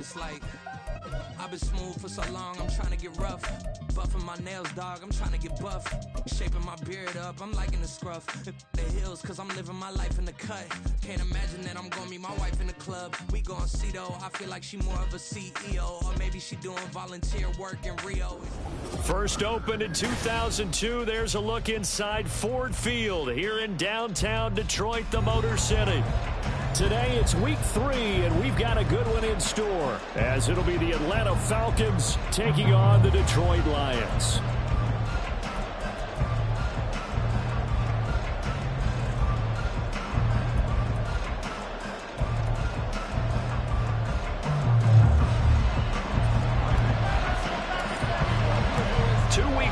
it's like I've been smooth for so long, I'm trying to get rough. Buffing my nails, dog, I'm trying to get buff. Shaping my beard up, I'm liking the scruff. The hills, cause I'm living my life in the cut. Can't imagine that I'm gonna meet my wife in the club. We gon' see though, I feel like she more of a CEO. Or maybe she doing volunteer work in Rio. First opened in 2002, there's a look inside Ford Field here in downtown Detroit, the Motor City. Today it's week 3, and we've got a good one in store, as it'll be the Atlanta Falcons taking on the Detroit Lions.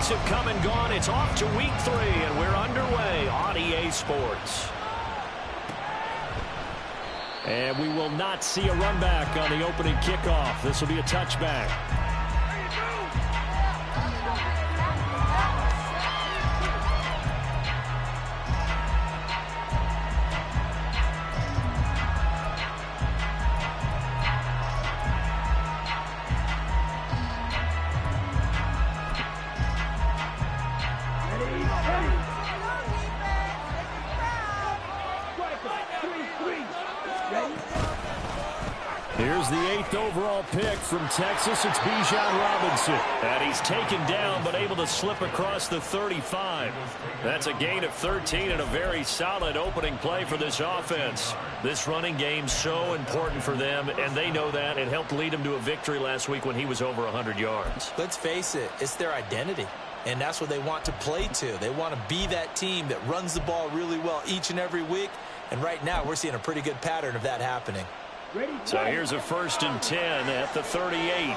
Have come and gone. It's off to week 3, and we're underway on EA Sports. And we will not see a run back on the opening kickoff. This will be a touchback. 8th overall pick from Texas, it's Bijan Robinson. And he's taken down but able to slip across the 35. That's a gain of 13 and a very solid opening play for this offense. This running game's so important for them, and they know that. It helped lead them to a victory last week when he was over 100 yards. Let's face it, it's their identity. And that's what they want to play to. They want to be that team that runs the ball really well each and every week. And right now, we're seeing a pretty good pattern of that happening. So here's a 1st and 10 at the 38.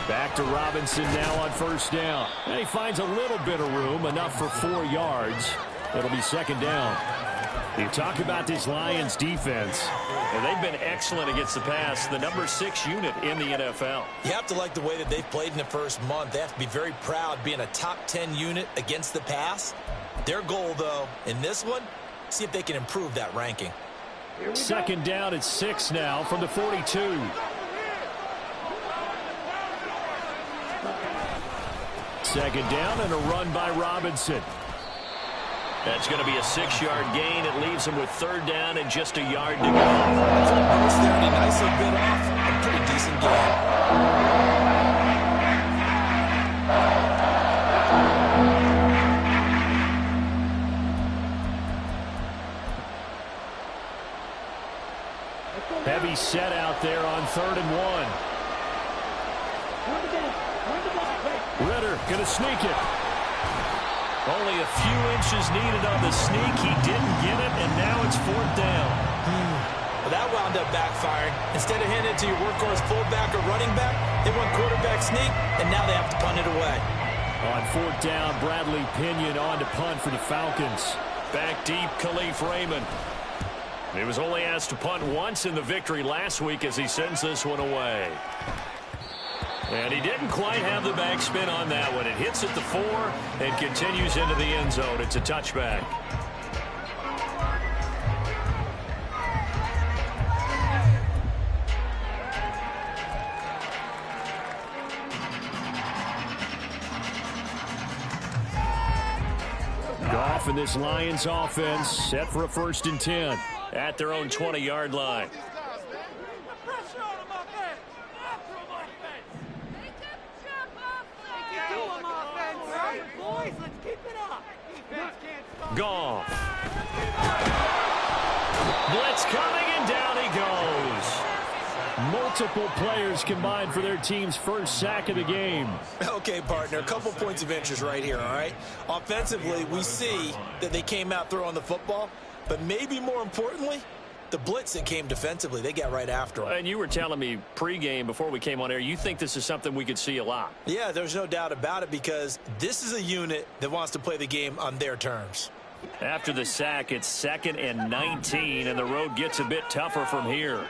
Back to Robinson now on 1st down. And he finds a little bit of room, enough for 4 yards. It'll be 2nd down. You talk about this Lions defense. And they've been excellent against the pass, the number 6 unit in the NFL. You have to like the way that they've played in the first month. They have to be very proud being a top 10 unit against the pass. Their goal, though, in this one, see if they can improve that ranking. 2nd down at 6 now from the 42. 2nd down and a run by Robinson. That's going to be a 6-yard gain. It leaves him with 3rd down and just a yard to go. It's 30, nicely bit off. A pretty decent gain. Heavy set out there on 3rd and 1. Ritter going to sneak it. Only a few inches needed on the sneak. He didn't get it, and now it's 4th down. Well, that wound up backfiring. Instead of handing it to your workhorse fullback or running back, they went quarterback sneak, and now they have to punt it away. On 4th down, Bradley Pinion on to punt for the Falcons. Back deep, Khalif Raymond. He was only asked to punt once in the victory last week as he sends this one away. And he didn't quite have the backspin on that one. It hits at the 4 and continues into the end zone. It's a touchback. Goff and this Lions offense set for a 1st and 10 at their own 20-yard line. Goff. Blitz coming, and down he goes. Multiple players combined for their team's 1st sack of the game. Okay, partner, a couple points of interest right here, all right? Offensively, we see that they came out throwing the football, but maybe more importantly, the blitz that came defensively, they got right after them. And you were telling me pregame before we came on air, you think this is something we could see a lot. Yeah, there's no doubt about it, because this is a unit that wants to play the game on their terms. After the sack, it's 2nd and 19, and the road gets a bit tougher from here.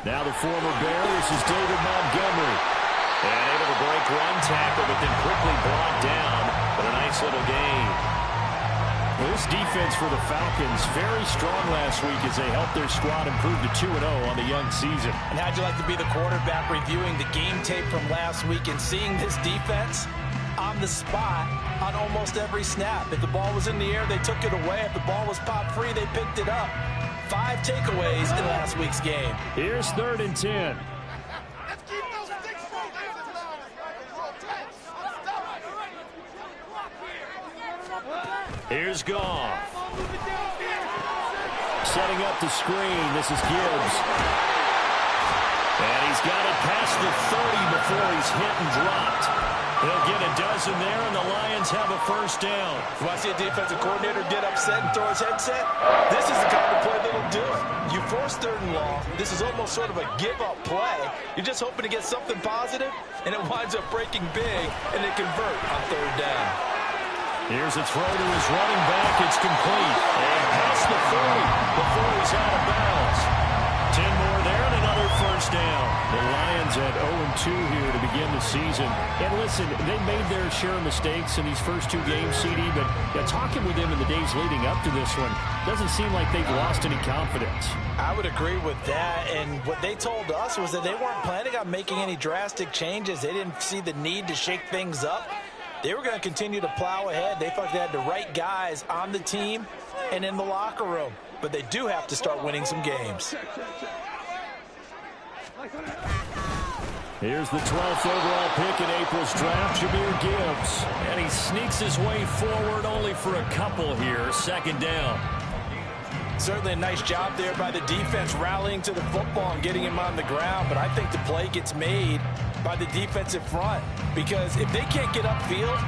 Now the former Bear, this is David Montgomery. And able to break one tackle, but then quickly brought down. But a nice little gain. This defense for the Falcons, very strong last week as they helped their squad improve to 2-0 on the young season. And how'd you like to be the quarterback reviewing the game tape from last week and seeing this defense on the spot on almost every snap? If the ball was in the air, they took it away. If the ball was popped free, they picked it up. 5 takeaways in last week's game. Here's 3rd and 10. Here's Goff. Setting up the screen. This is Gibbs. And he's got it past the 30 before he's hit and dropped. He'll get a dozen there, and the Lions have a first down. You want to see a defensive coordinator get upset and throw his headset? This is the kind of play that'll do it. You force 3rd and long. This is almost sort of a give-up play. You're just hoping to get something positive, and it winds up breaking big, and they convert on 3rd down. Here's a throw to his running back. It's complete. And past the 40 before he's out of bounds. 10 more there and another first down. The Lions at 0-2 here to begin the season. And listen, they made their share of mistakes in these first 2 games, CD, but talking with them in the days leading up to this one, doesn't seem like they've lost any confidence. I would agree with that, and what they told us was that they weren't planning on making any drastic changes. They didn't see the need to shake things up. They were going to continue to plow ahead. They thought they had the right guys on the team and in the locker room. But they do have to start winning some games. Here's the 12th overall pick in April's draft, Jahmyr Gibbs. And he sneaks his way forward only for a couple here. 2nd down. Certainly a nice job there by the defense rallying to the football and getting him on the ground. But I think the play gets made by the defensive front, because if they can't get upfield,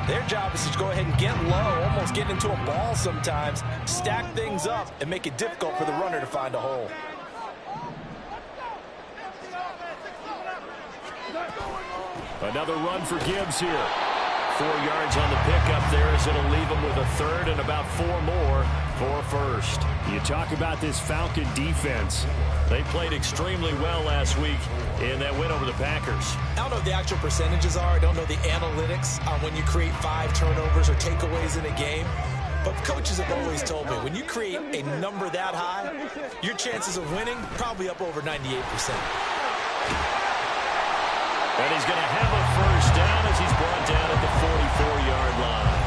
their job is to go ahead and get low, almost get into a ball sometimes, stack things up, and make it difficult for the runner to find a hole. Another run for Gibbs here. 4 yards on the pickup there as it'll leave him with a 3rd and about 4 more for a first. You talk about this Falcon defense. They played extremely well last week in that win over the Packers. I don't know what the actual percentages are. I don't know the analytics on when you create 5 turnovers or takeaways in a game. But coaches have always told me, when you create a number that high, your chances of winning probably up over 98%. And he's going to have a first down as he's brought down at the 44-yard line.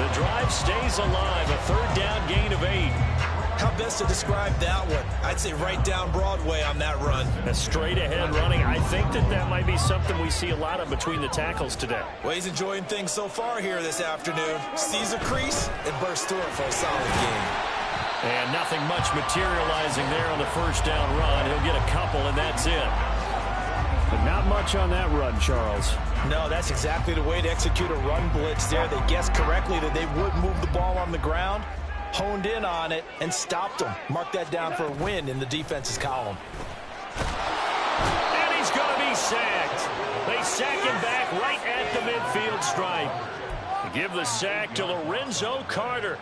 The drive stays alive, a 3rd down gain of 8. How best to describe that one? I'd say right down Broadway on that run. A straight-ahead running. I think that might be something we see a lot of between the tackles today. Well, he's enjoying things so far here this afternoon. Sees a crease and bursts through it for a solid game. And nothing much materializing there on the first down run. He'll get a couple, and that's it. But not much on that run, Charles. No, that's exactly the way to execute a run blitz there. They guessed correctly that they would move the ball on the ground, honed in on it, and stopped them. Mark that down for a win in the defense's column. And he's going to be sacked. They sack him back right at the midfield stripe. Give the sack to Lorenzo Carter.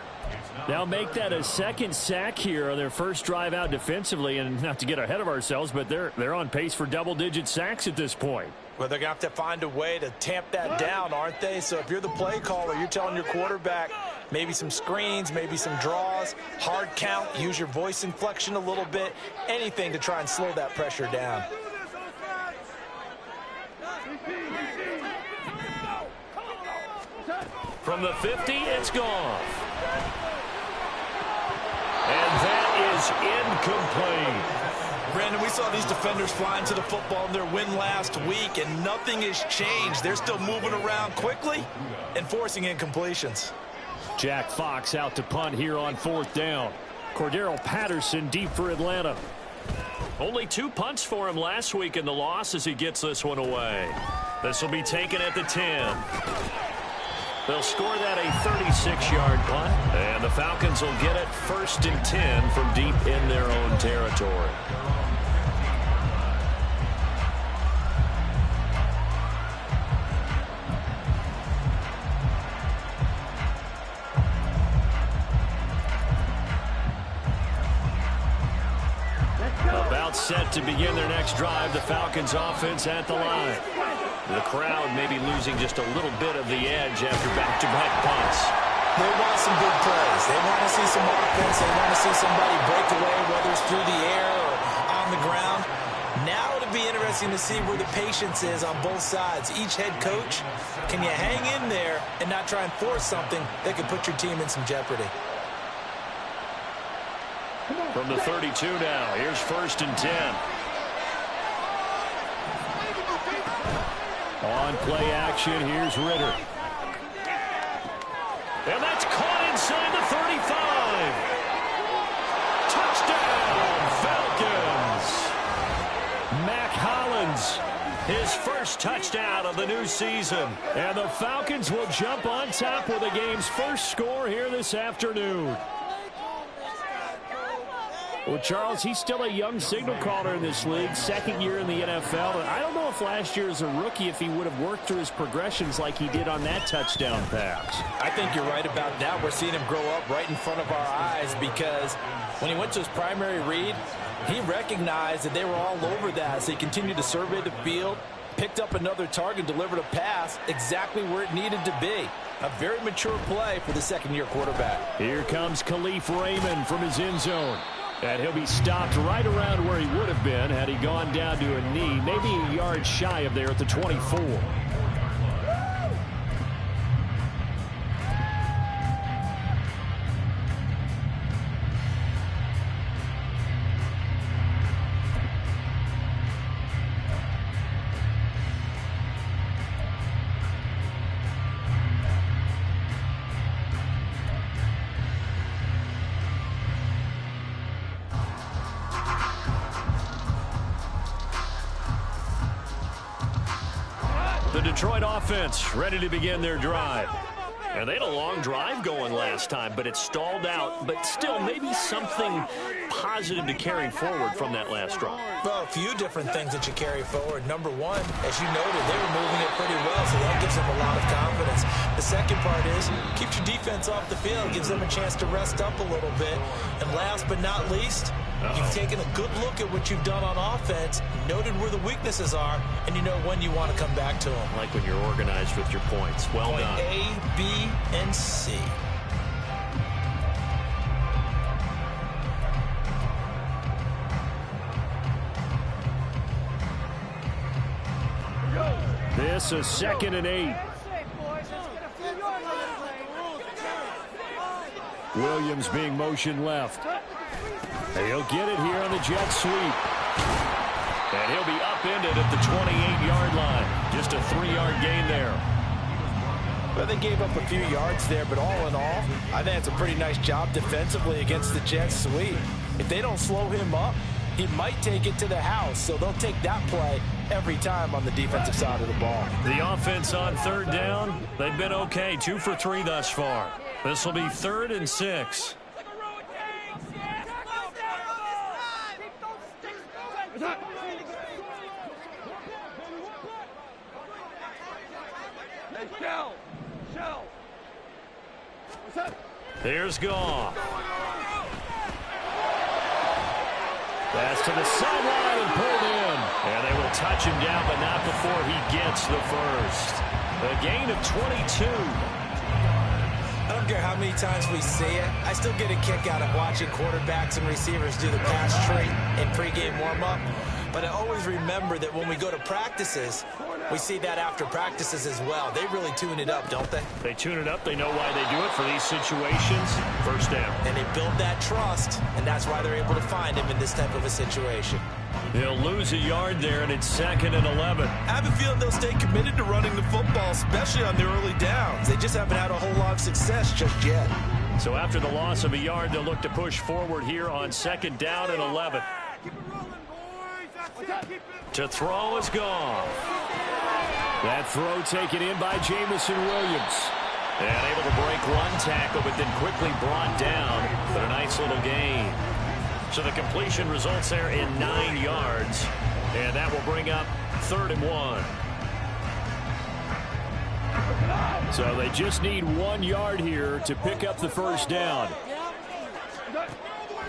They'll make that a 2nd sack here on their first drive out defensively, and not to get ahead of ourselves, but they're on pace for double-digit sacks at this point. Well, they're going to have to find a way to tamp that down, aren't they? So if you're the play caller, you're telling your quarterback maybe some screens, maybe some draws, hard count, use your voice inflection a little bit, anything to try and slow that pressure down. From the 50, it's gone. And that is incomplete. Brandon, we saw these defenders flying to the football in their win last week, and nothing has changed. They're still moving around quickly and forcing incompletions. Jack Fox out to punt here on 4th down. Cordero Patterson deep for Atlanta. Only 2 punts for him last week in the loss as he gets this one away. This will be taken at the 10. They'll score that a 36-yard punt, and the Falcons will get it 1st and 10 from deep in their own territory. About set to begin their next drive, the Falcons offense at the line. The crowd maybe losing just a little bit of the edge after back-to-back punts. They want some big plays. They want to see some offense. They want to see somebody break away, whether it's through the air or on the ground. Now it'll be interesting to see where the patience is on both sides. Each head coach, can you hang in there and not try and force something that could put your team in some jeopardy? From the 32 now, here's 1st and 10. On play action, here's Ritter. And that's caught inside the 35. Touchdown, Falcons. Mac Hollins, his first touchdown of the new season. And the Falcons will jump on top with the game's first score here this afternoon. Well, Charles, he's still a young signal caller in this league, 2nd year in the NFL. And I don't know if last year as a rookie, if he would have worked through his progressions like he did on that touchdown pass. I think you're right about that. We're seeing him grow up right in front of our eyes because when he went to his primary read, he recognized that they were all over that. So he continued to survey the field, picked up another target, delivered a pass exactly where it needed to be. A very mature play for the 2nd-year quarterback. Here comes Khalif Raymond from his end zone. And he'll be stopped right around where he would have been had he gone down to a knee, maybe a yard shy of there at the 24. The Detroit offense ready to begin their drive. And they had a long drive going last time, but it stalled out. But still, maybe something positive to carry forward from that last drive. Well, a few different things that you carry forward. Number one, as you noted, they were moving it pretty well, so that gives them a lot of confidence. The second part is, keeps your defense off the field, gives them a chance to rest up a little bit. And last but not least, you've taken a good look at what you've done on offense, noted where the weaknesses are, and you know when you want to come back to them. Like when you're organized with your points. Well done. Point A, B, and C. This is 2nd and 8. Williams being motion left. He'll get it here on the jet sweep. And he'll be upended at the 28-yard line. Just a 3-yard gain there. Well, they gave up a few yards there, but all in all, I think it's a pretty nice job defensively against the jet sweep. If they don't slow him up, he might take it to the house, so they'll take that play every time on the defensive side of the ball. The offense on 3rd down, they've been okay, 2 for 3 thus far. This will be 3rd and 6. Here's Goff. That's to the sideline and pulled in. And they will touch him down, but not before he gets the first. A gain of 22. I don't care how many times we see it. I still get a kick out of watching quarterbacks and receivers do the pass trait in pregame warm-up. But I always remember that when we go to practices, we see that after practices as well. They really tune it up, don't they? They tune it up. They know why they do it for these situations. First down. And they build that trust, and that's why they're able to find him in this type of a situation. They'll lose a yard there, and it's 2nd and 11. I have a feeling they'll stay committed to running the football, especially on their early downs. They just haven't had a whole lot of success just yet. So after the loss of a yard, they'll look to push forward here on 2nd down and 11. To throw is Goff. That throw taken in by Jameson Williams. And able to break one tackle, but then quickly brought down. But a nice little gain. So the completion results there in 9 yards. And that will bring up 3rd and 1. So they just need 1 yard here to pick up the first down.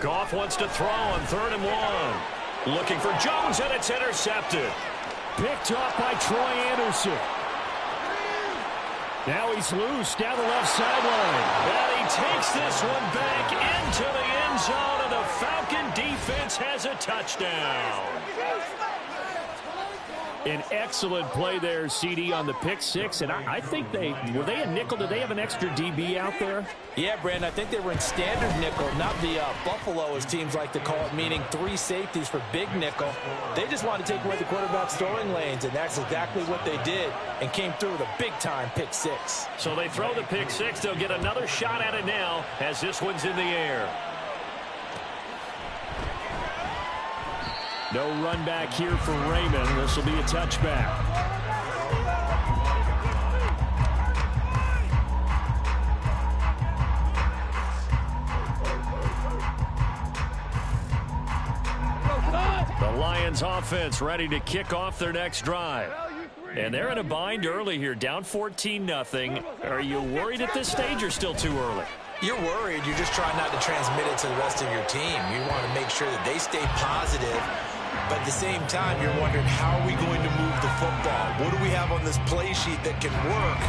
Goff wants to throw on 3rd and 1. Looking for Jones, and it's intercepted. picked off by Troy Anderson. Now he's loose down the left sideline. And he takes this one back into the end zone, and the Falcon defense has a touchdown. An excellent play there, CD, on the pick six. And I think were they a nickel? Did they have an extra DB out there? Yeah, Brandon, I think they were in standard nickel, not the Buffalo, as teams like to call it, meaning 3 safeties for big nickel. They just wanted to take away the quarterback's throwing lanes, and that's exactly what they did, and came through with a big-time pick six. So they throw the pick six. They'll get another shot at it now as this one's in the air. No run back here for Raymond. This will be a touchback. The Lions offense ready to kick off their next drive. And they're in a bind early here, down 14-0. Are you worried at this stage or still too early? You're worried. You're just trying not to transmit it to the rest of your team. You want to make sure that they stay positive. But at the same time, you're wondering, how are we going to move the football? What do we have on this play sheet that can work?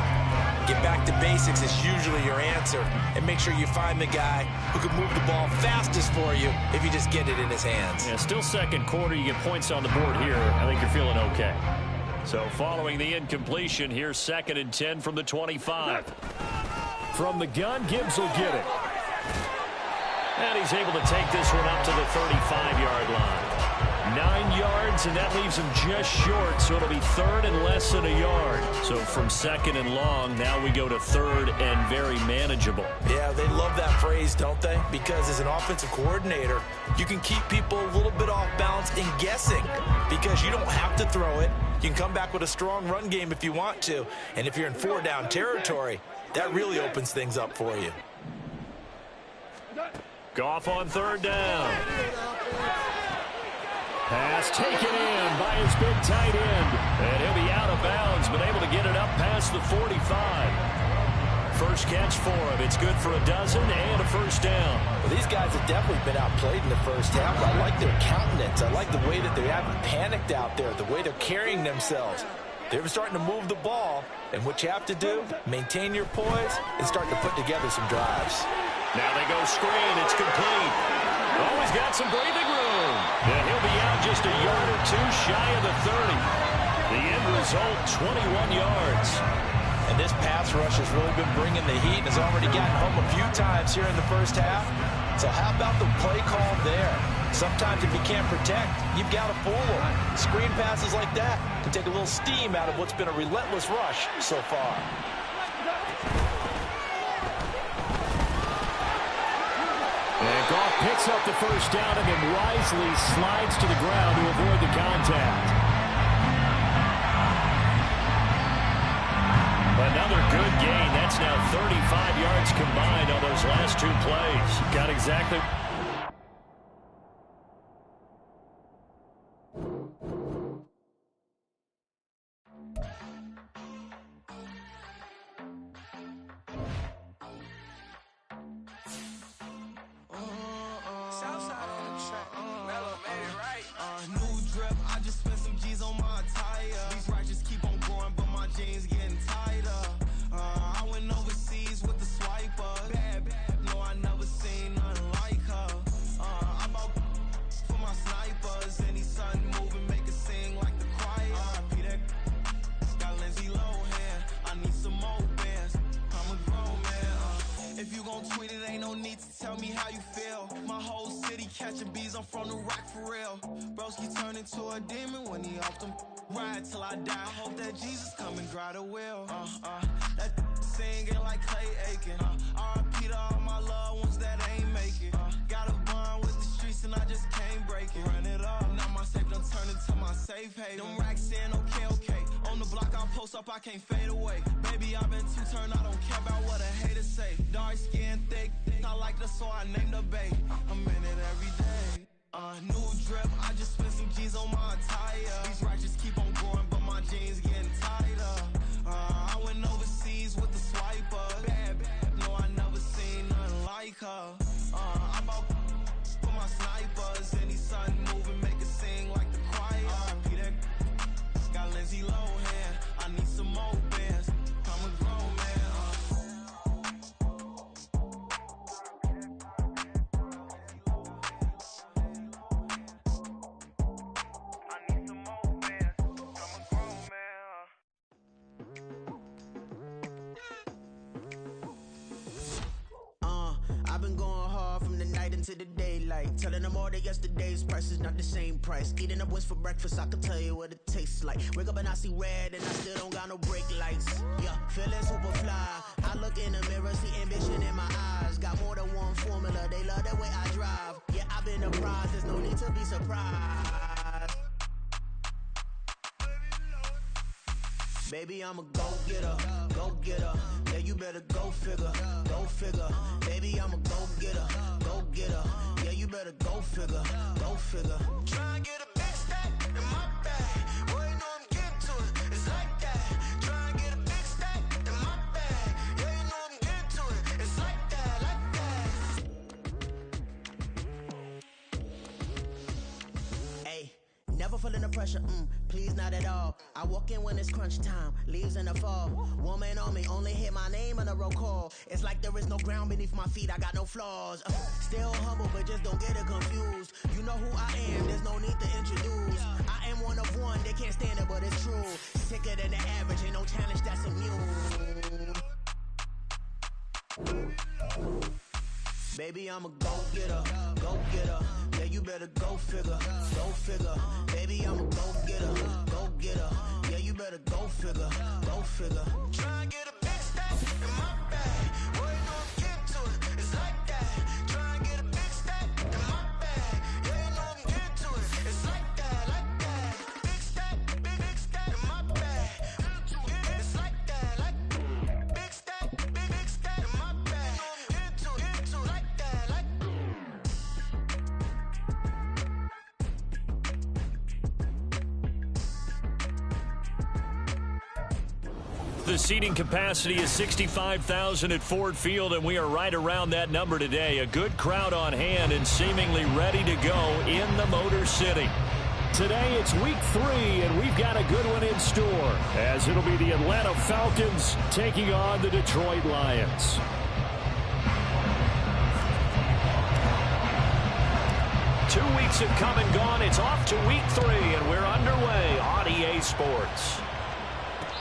Get back to basics is usually your answer. And make sure you find the guy who can move the ball fastest for you if you just get it in his hands. Yeah, still second quarter. You get points on the board here. I think you're feeling okay. So following the incompletion, here's 2nd and 10 from the 25. From the gun, Gibbs will get it. And he's able to take this one up to the 35-yard line. 9 yards, and that leaves him just short, so it'll be 3rd and less than a yard. So from 2nd and long, now we go to 3rd and very manageable. Yeah, they love that phrase, don't they? Because as an offensive coordinator, you can keep people a little bit off balance and guessing because you don't have to throw it. You can come back with a strong run game if you want to. And if you're in 4-down territory, that really opens things up for you. Goff on 3rd down. Pass taken in by his big tight end. And he'll be out of bounds, but able to get it up past the 45. First catch for him. It's good for a dozen and a first down. Well, these guys have definitely been outplayed in the first half. I like their countenance. I like the way that they haven't panicked out there, the way they're carrying themselves. They're starting to move the ball, and what you have to do, maintain your poise and start to put together some drives. Now they go screen. It's complete. Always got some breathing room. And he'll be out just a yard or two shy of the 30. The end result, 21 yards. And this pass rush has really been bringing the heat and has already gotten home a few times here in the first half. So how about the play call there? Sometimes if you can't protect, you've got to fool them. Screen passes like that can take a little steam out of what's been a relentless rush so far. And Goff picks up the first down and then wisely slides to the ground to avoid the contact. Another good gain. That's now 35 yards combined on those last 2 plays. Got exactly. I can't fade away. Baby, I've been too turned, I don't care about what a hater say. Dark skin, thick, I like the so I named the babe. I'm in it every day. New drip, I just spent some G's on my attire. These righteous keep on growing, but my jeans getting tighter. I went overseas with the swiper. Bad, no, I never seen nothing like her. I bought for my snipers. Any sun moving, make it sing like the choir. Got Lindsay Lohan, I need some more bands. I'm a grown man. I've been going hard from the night into the daylight, telling them all that yesterday's price is not the same price. Eating up wings for breakfast, I can tell you what it tastes like. Wake up and I see red and I still don't got no brake lights. Yeah, feeling super fly. I look in the mirror, see ambition in my eyes. Got more than one formula, they love the way I drive. Yeah, I've been a prize, there's no need to be surprised. Baby, I'm a go-getter, go-getter. Yeah, you better go figure, go figure. Baby, I'm a go-getter, go-getter. Yeah, you better go figure, go figure. Try and get a big stack in my bag. Boy, you know I'm getting to it, it's like that. Try and get a big stack in my bag. Yeah, you know I'm getting to it, it's like that, like that. Hey, never feeling the pressure, please not at all. I walk in when it's crunch time, leaves in the fall. Woman on me, only hit my name on a roll call. It's like there is no ground beneath my feet, I got no flaws. Still humble, but just don't get it confused. You know who I am, there's no need to introduce. I am one of one, they can't stand it, but it's true. Sicker than the average, ain't no challenge that's immune. Baby, I'm a go-getter, go-getter. Yeah, you better go figure, go figure. Baby, I'm a go-getter, go-getter. Yeah, you better go figure, go figure. Try and get a big stack in my bag. Boy, you know I'm getting to it, it's like that. Try and get a big stack in my bag. Yeah, you know I'm getting to it, it's like that, like that. Big stack, big stack in my bag. It's like that, like big stack, big stack in my bag. You know I'm getting to it, like that, like. The seating capacity is 65,000 at Ford Field, and we are right around that number today. A good crowd on hand and seemingly ready to go in the Motor City. Today it's week 3, and we've got a good one in store, as it'll be the Atlanta Falcons taking on the Detroit Lions. Two weeks have come and gone. It's off to week 3, and we're underway on EA Sports.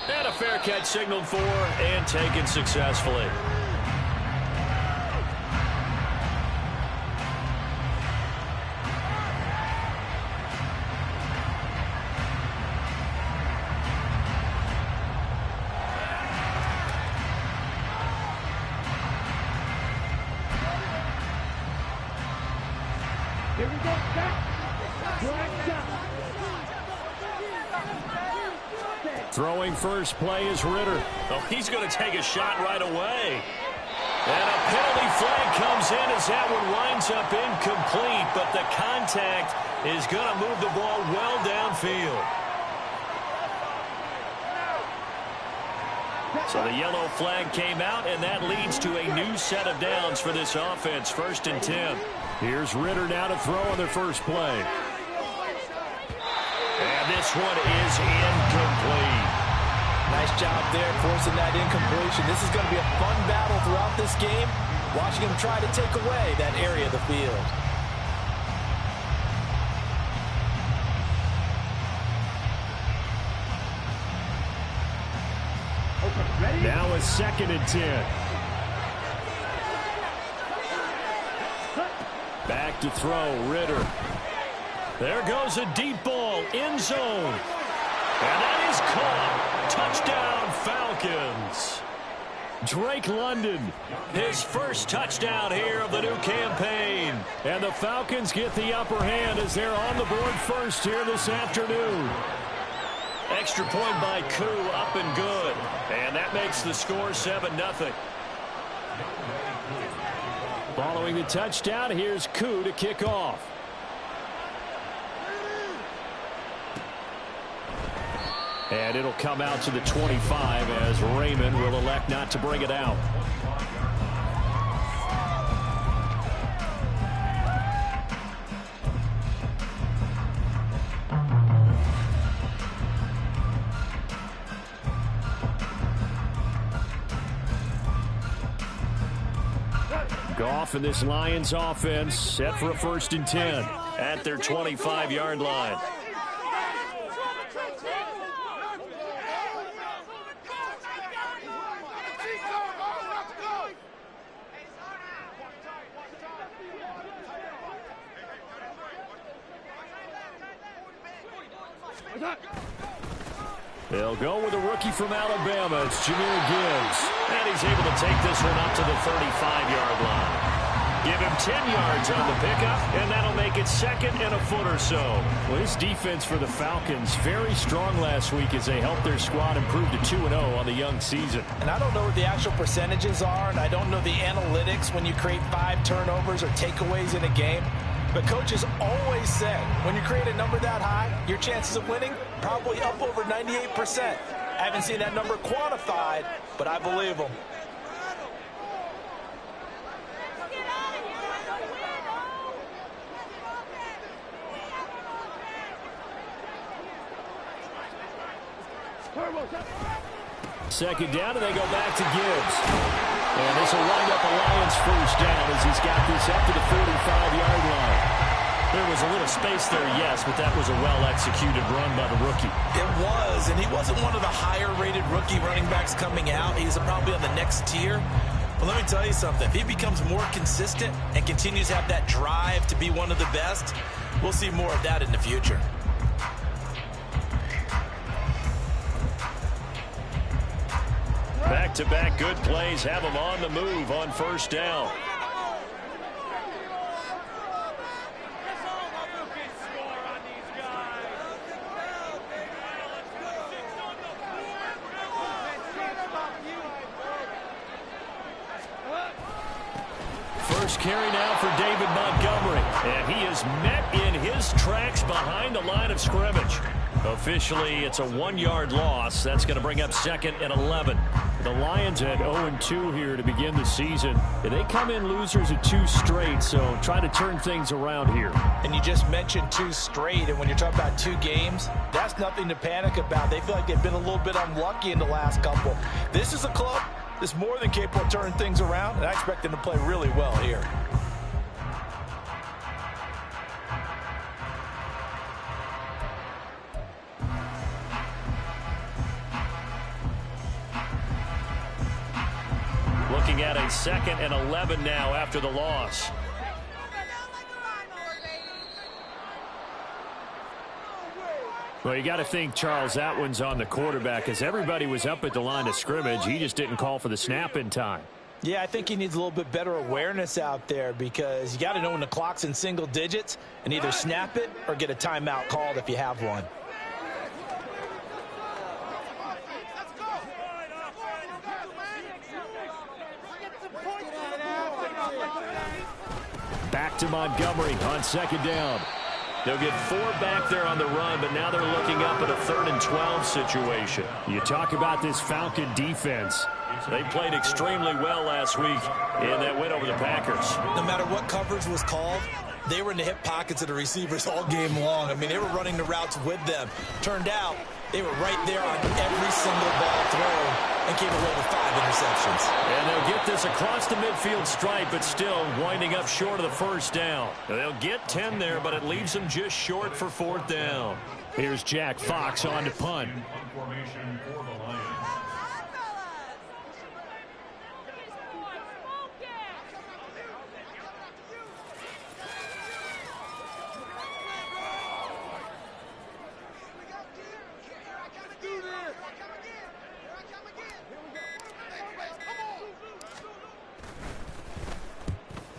And a fair catch signaled for and taken successfully. Here we go, Throwing first play is Ritter. Oh, he's going to take a shot right away. And a penalty flag comes in as that one winds up incomplete, but the contact is going to move the ball well downfield. So the yellow flag came out, and that leads to a new set of downs for this offense, 1st and 10. Here's Ritter now to throw on their first play. And this one is incomplete. Nice job there forcing that incompletion. This is going to be a fun battle throughout this game, watching him try to take away that area of the field. Now a 2nd and 10. Back to throw, Ritter. There goes a deep ball, end zone. And that is caught. Touchdown, Falcons. Drake London. His first touchdown here of the new campaign. And the Falcons get the upper hand as they're on the board first here this afternoon. Extra point by Koo, up and good. And that makes the score 7-0. Following the touchdown, here's Koo to kick off. And it'll come out to the 25 as Raymond will elect not to bring it out. Goff and this Lions offense set for a 1st and 10 at their 25-yard line. They'll go with a rookie from Alabama. It's Jahmyr Gibbs. And he's able to take this one up to the 35-yard line. Give him 10 yards on the pickup, and that'll make it 2nd and a foot or so. Well, this defense for the Falcons, very strong last week as they helped their squad improve to 2-0 on the young season. And I don't know what the actual percentages are, and I don't know the analytics when you create 5 turnovers or takeaways in a game. But coaches always said, when you create a number that high, your chances of winning probably up over 98%. I haven't seen that number quantified, but I believe them. Second down, and they go back to Gibbs. And this will wind up a Lions 1st down as he's got this up to the 45-yard line. There was a little space there, yes, but that was a well-executed run by the rookie. It was, and he wasn't one of the higher-rated rookie running backs coming out. He's probably on the next tier. But let me tell you something. If he becomes more consistent and continues to have that drive to be one of the best, we'll see more of that in the future. Back-to-back good plays have him on the move on 1st down. First carry now for David Montgomery. And he is met in his tracks behind the line of scrimmage. Officially, it's a 1-yard loss. That's going to bring up 2nd and 11. The Lions at 0-2 here to begin the season. They come in losers at 2 straight, so try to turn things around here. And you just mentioned 2 straight, and when you're talking about 2 games, that's nothing to panic about. They feel like they've been a little bit unlucky in the last couple. This is a club that's more than capable of turning things around, and I expect them to play really well here. Looking at a 2nd and 11 now after the loss. Well, you got to think, Charles, that one's on the quarterback as everybody was up at the line of scrimmage. He just didn't call for the snap in time. Yeah, I think he needs a little bit better awareness out there because you got to know when the clock's in single digits and either snap it or get a timeout called if you have one. Back to Montgomery on 2nd down. They'll get 4 back there on the run, but now they're looking up at a 3rd and 12 situation. You talk about this Falcon defense. They played extremely well last week in that win over the Packers. No matter what coverage was called, they were in the hip pockets of the receivers all game long. I mean, they were running the routes with them. Turned out they were right there on every single ball thrown and came away with 5 interceptions. And they'll get this across the midfield stripe, but still winding up short of the 1st down. They'll get 10 there, but it leaves them just short for 4th down. Here's Jack Fox on to punt.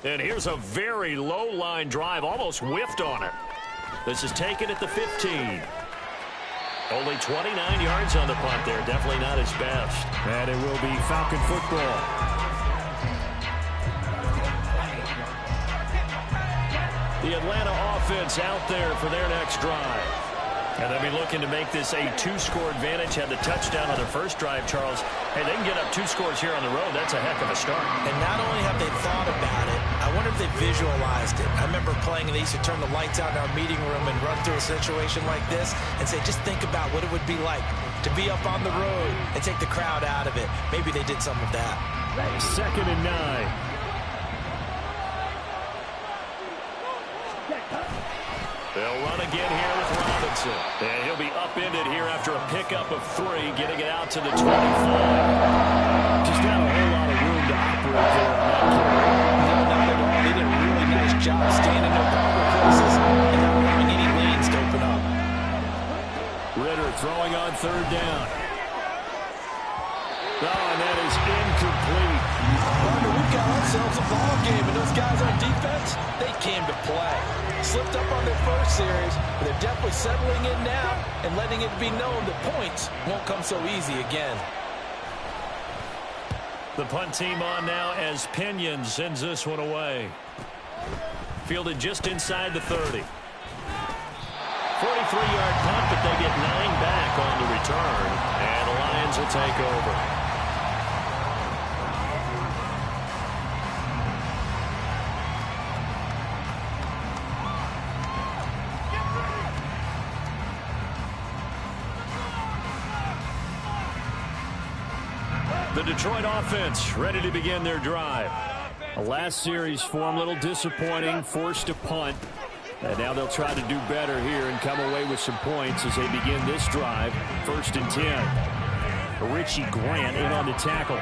And here's a very low line drive, almost whiffed on it. This is taken at the 15. Only 29 yards on the punt there. Definitely not his best. And it will be Falcon football. The Atlanta offense out there for their next drive. And they'll be looking to make this a 2-score advantage. Had the touchdown on their first drive, Charles. Hey, they can get up 2 scores here on the road. That's a heck of a start. And not only have they thought about it, I wonder if they visualized it. I remember playing, and they used to turn the lights out in our meeting room and run through a situation like this and say, just think about what it would be like to be up on the road and take the crowd out of it. Maybe they did some of that. 2nd and 9. They'll run again here with Robinson. And he'll be upended here after a pickup of 3, getting it out to the 25. Just not a whole lot of room to operate there on that play. No, not at all. They did a really nice job staying in their proper places and not allowing any lanes to open up. Ritter throwing on 3rd down. Oh, and that is incomplete. Partner, we've got ourselves a ball game, and those guys on defense, they came to play. Slipped up on their first series, but they're definitely settling in now and letting it be known that points won't come so easy again. The punt team on now as Pinion sends this one away. Fielded just inside the 30. 43-yard punt, but they get 9 back on the return, and the Lions will take over. The Detroit offense ready to begin their drive. The last series for them, a little disappointing, forced to punt. And now they'll try to do better here and come away with some points as they begin this drive. 1st and 10. Richie Grant in on the tackle.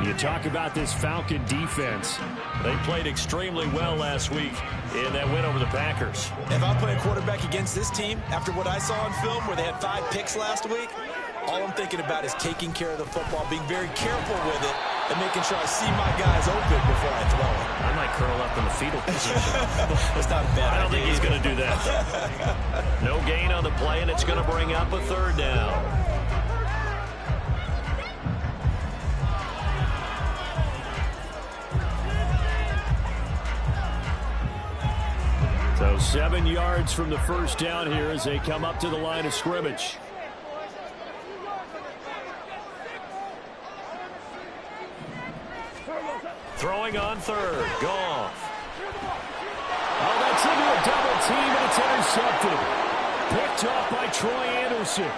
You talk about this Falcon defense. They played extremely well last week in that win over the Packers. If I'm playing quarterback against this team, after what I saw on film where they had 5 picks last week, all I'm thinking about is taking care of the football, being very careful with it, and making sure I see my guys open before I throw it. I might curl up in the fetal position. That's not a bad idea. I don't think he's going to do that. No gain on the play, and it's going to bring up a 3rd down. So 7 yards from the 1st down here as they come up to the line of scrimmage. Throwing on 3rd. Goff. Oh, that's into a double team, and it's intercepted. Picked off by Troy Anderson.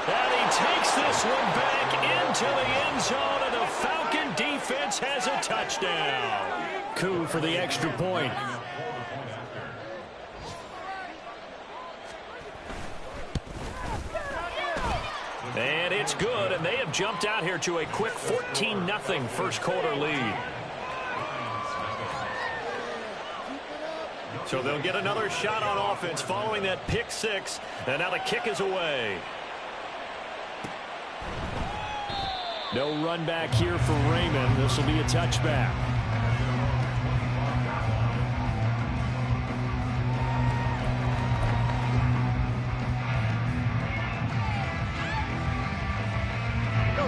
And he takes this one back into the end zone, and the Falcon defense has a touchdown. Coup for the extra point. And it's good, and they have jumped out here to a quick 14-0 first quarter lead. So they'll get another shot on offense following that pick 6, and now the kick is away. No run back here for Raymond. This will be a touchback.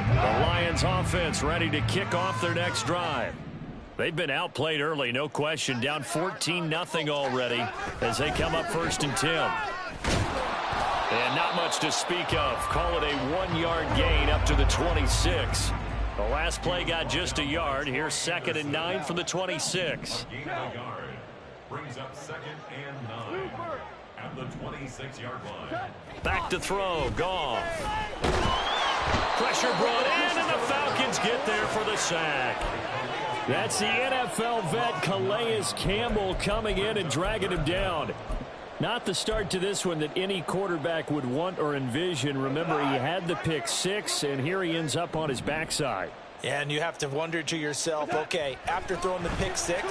The Lions offense ready to kick off their next drive. They've been outplayed early, no question. Down 14-0 already as they come up 1st and 10. And not much to speak of. Call it a 1-yard gain up to the 26. The last play got just a yard. Here's 2nd and 9 from the 26. Brings up 2nd and 9 at the 26-yard line. Back to throw. Goff. Pressure brought in, and the Falcons get there for the sack. That's the NFL vet Calais Campbell coming in and dragging him down. Not the start to this one that any quarterback would want or envision. Remember, he had the pick 6, and here he ends up on his backside. Yeah, and you have to wonder to yourself, okay, after throwing the pick 6,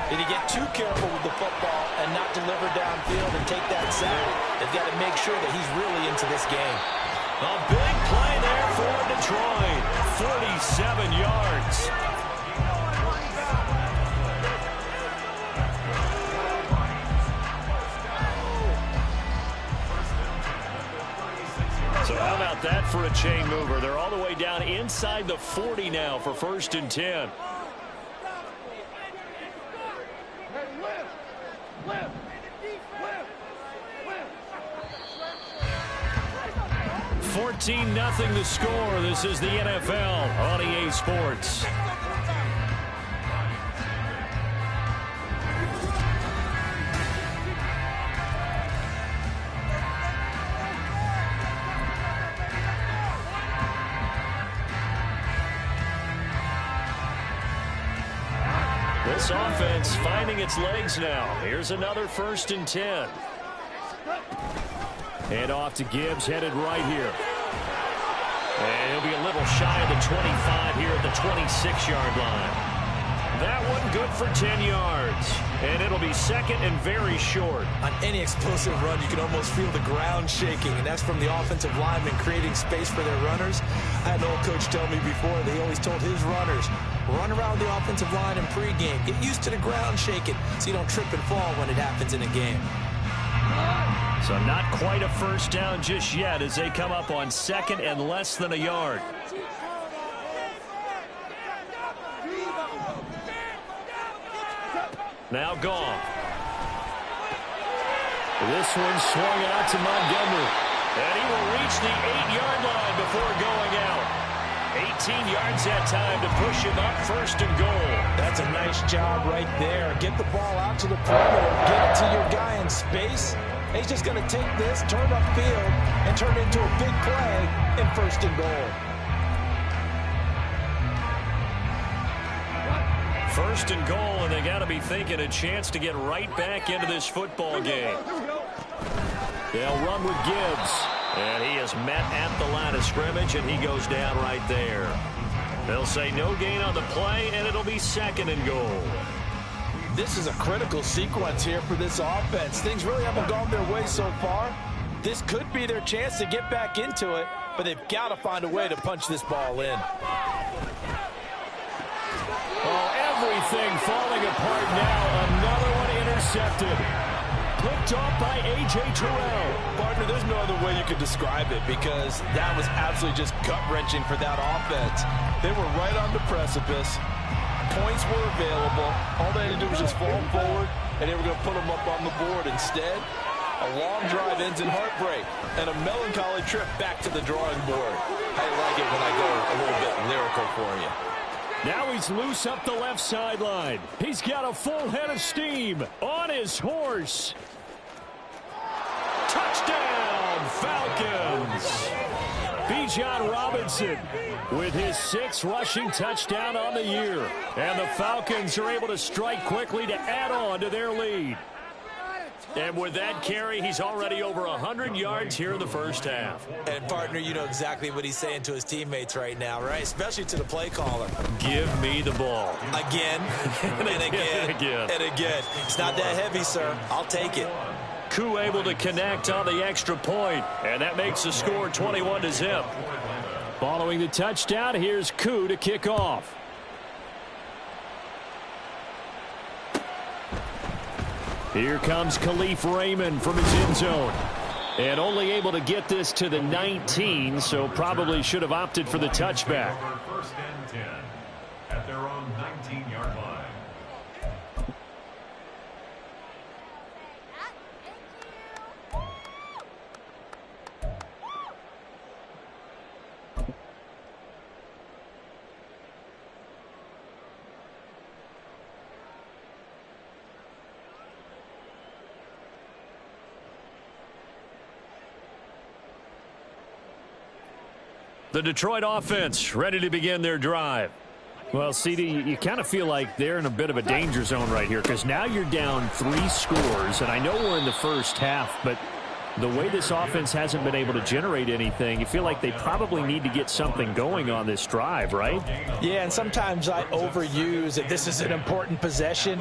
did he get too careful with the football and not deliver downfield and take that sack? They've got to make sure that he's really into this game. A big play there for Detroit. 47 yards. So how about that for a chain mover? They're all the way down inside the 40 now for 1st and 10. $14-0 the score. This is the NFL on EA Sports. this offense finding its legs now. Here's another 1st and 10. And off to Gibbs, headed right here. And he'll be a little shy of the 25 here at the 26-yard line. That one good for 10 yards. And it'll be 2nd and very short. On any explosive run, you can almost feel the ground shaking, and that's from the offensive linemen creating space for their runners. I had an old coach tell me before, they always told his runners, run around the offensive line in pregame. Get used to the ground shaking so you don't trip and fall when it happens in a game. So not quite a 1st down just yet as they come up on 2nd and less than a yard. Now Goff. This one swung out to Montgomery. And he will reach the 8-yard line before going out. 18 yards that time to push him up 1st and goal. That's a nice job right there. Get the ball out to the perimeter. Get it to your guy in space. He's just going to take this, turn upfield, and turn it into a big play in 1st and goal. 1st and goal, and they got to be thinking a chance to get right back into this football game. They'll run with Gibbs. And he is met at the line of scrimmage, and he goes down right there. They'll say no gain on the play, and it'll be 2nd and goal. This is a critical sequence here for this offense. Things really haven't gone their way so far. This could be their chance to get back into it, but they've got to find a way to punch this ball in. Oh, everything falling apart now. Another one intercepted. Picked off by A.J. Terrell. Partner, there's no other way you could describe it because that was absolutely just gut-wrenching for that offense. They were right on the precipice. Points were available. All they had to do was just fall forward, and they were going to put them up on the board. Instead, a long drive ends in heartbreak and a melancholy trip back to the drawing board. I like it when I go a little bit lyrical for you. Now he's loose up the left sideline. He's got a full head of steam on his horse. Touchdown, Falcons! Bijan Robinson with his 6th rushing touchdown on the year. And the Falcons are able to strike quickly to add on to their lead. And with that carry, he's already over 100 yards here in the 1st half. And, partner, you know exactly what he's saying to his teammates right now, right? Especially to the play caller. Give me the ball. Again, and again, and again. It's not that heavy, sir. I'll take it. Koo able to connect on the extra point, and that makes the score 21-0. Following the touchdown, here's Koo to kick off. Here comes Khalif Raymond from his end zone. And only able to get this to the 19, so probably should have opted for the touchback. 1st and 10 at their own 19-yard line. The Detroit offense ready to begin their drive. Well, CD, you kind of feel like they're in a bit of a danger zone right here because now you're down 3 scores, and I know we're in the 1st half, but the way this offense hasn't been able to generate anything, you feel like they probably need to get something going on this drive, right? Yeah, and sometimes I overuse that this is an important possession,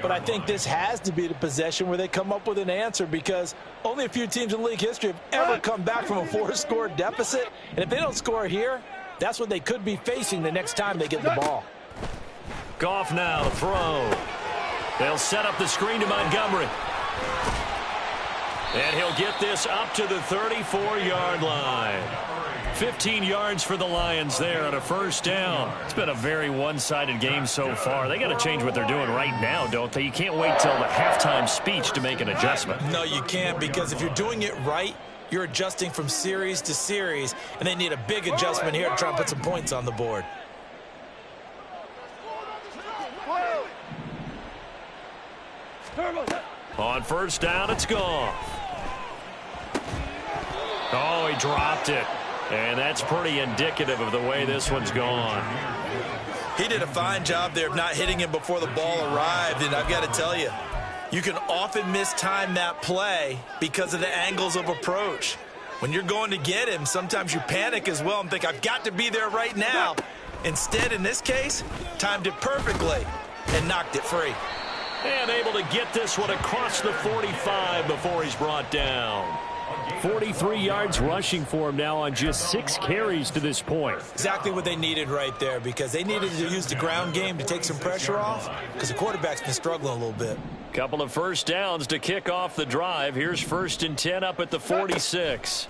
but I think this has to be the possession where they come up with an answer because only a few teams in league history have ever come back from a 4-score deficit, and if they don't score here, that's what they could be facing the next time they get the ball. Goff now to throw. They'll set up the screen to Montgomery. And he'll get this up to the 34-yard line. 15 yards for the Lions there on a 1st down. It's been a very one-sided game so far. They got to change what they're doing right now, don't they? You can't wait till the halftime speech to make an adjustment. No, you can't, because if you're doing it right, you're adjusting from series to series, and they need a big adjustment here to try and put some points on the board. On 1st down, it's Goff. Oh, he dropped it. And that's pretty indicative of the way this one's gone. He did a fine job there of not hitting him before the ball arrived, and I've got to tell you, you can often mistime that play because of the angles of approach. When you're going to get him, sometimes you panic as well and think, I've got to be there right now. Instead, in this case, timed it perfectly and knocked it free. And able to get this one across the 45 before he's brought down. 43 yards rushing for him now on just 6 carries to this point. Exactly what they needed right there, because they needed to use the ground game to take some pressure off, because the quarterback's been struggling a little bit. Couple of first downs to kick off the drive. Here's 1st and 10 up at the 46.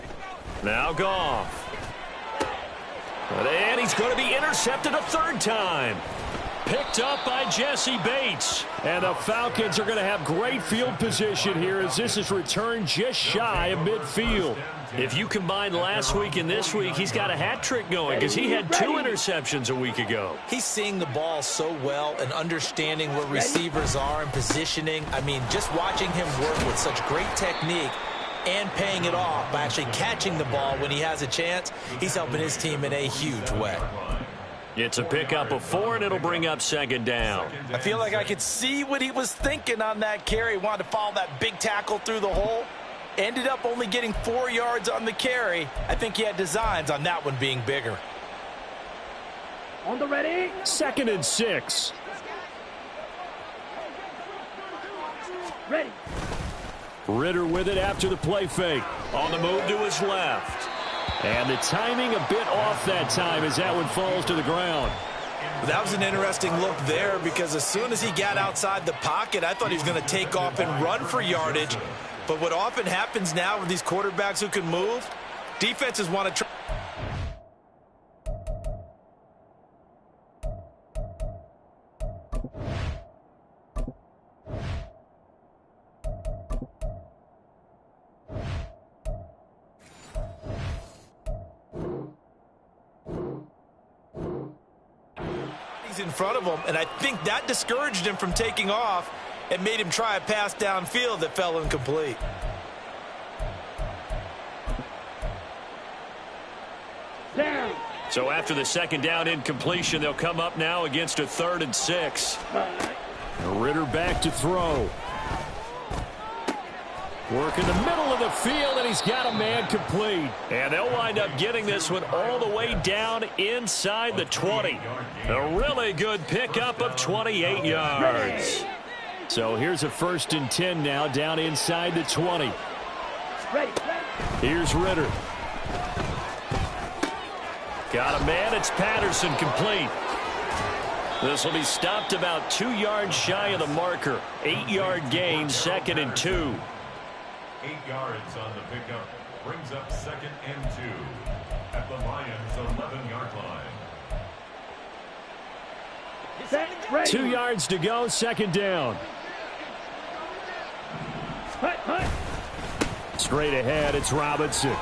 Now Goff. And he's going to be intercepted a 3rd time. Picked up by Jesse Bates. And the Falcons are going to have great field position here as this is returned just shy of midfield. If you combine last week and this week, he's got a hat trick going because he had 2 interceptions a week ago. He's seeing the ball so well and understanding where receivers are and positioning. I mean, just watching him work with such great technique and paying it off by actually catching the ball when he has a chance, he's helping his team in a huge way. It's a pickup of 4, and it'll bring up 2nd down. I feel like I could see what he was thinking on that carry. He wanted to follow that big tackle through the hole. Ended up only getting 4 yards on the carry. I think he had designs on that one being bigger. On the ready. 2nd and 6. Ready. Ridder with it after the play fake. On the move to his left. And the timing a bit off that time as that one falls to the ground. That was an interesting look there, because as soon as he got outside the pocket, I thought he was going to take off and run for yardage. But what often happens now with these quarterbacks who can move, defenses want to try. In front of him, and I think that discouraged him from taking off and made him try a pass downfield that fell incomplete. Down. So after the 2nd down incompletion, they'll come up now against a 3rd and 6. Ridder back to throw. Work in the middle of the field, and he's got a man complete. And they'll wind up getting this one all the way down inside the 20. A really good pickup of 28 yards. So here's a 1st and 10 now down inside the 20. Here's Ridder. Got a man. It's Patterson, complete. This will be stopped about 2 yards shy of the marker. 8-yard gain, 2nd and 2. 8 yards on the pickup. Brings up 2nd and 2 at the Lions' 11-yard line. 2 yards to go, 2nd down. Straight ahead, it's Robinson.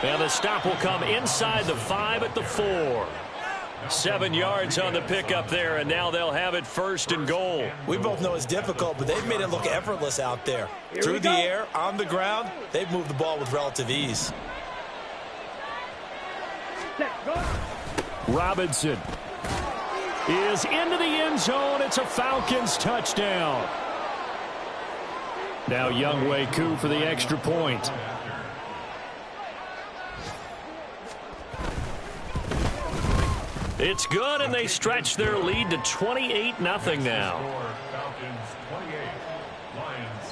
And the stop will come inside the 5 at the 4. 7 yards on the pickup there, and now they'll have it 1st and goal. We both know it's difficult, but they've made it look effortless out there. Through the air, on the ground, they've moved the ball with relative ease. Robinson is into the end zone. It's a Falcons touchdown. Now Younghoe Koo for the extra point. It's good, and they stretch their lead to 28-0 now. Falcons 28, Lions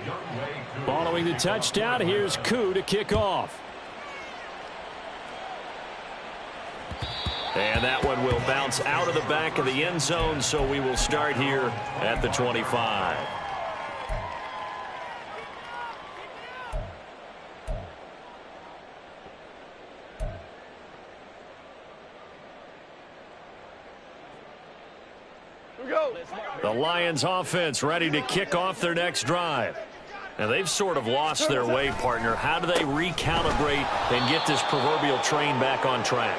0. Following the touchdown, here's Koo to kick off. And that one will bounce out of the back of the end zone, so we will start here at the 25. The Lions offense ready to kick off their next drive. Now they've sort of lost their way, partner. How do they recalibrate and get this proverbial train back on track?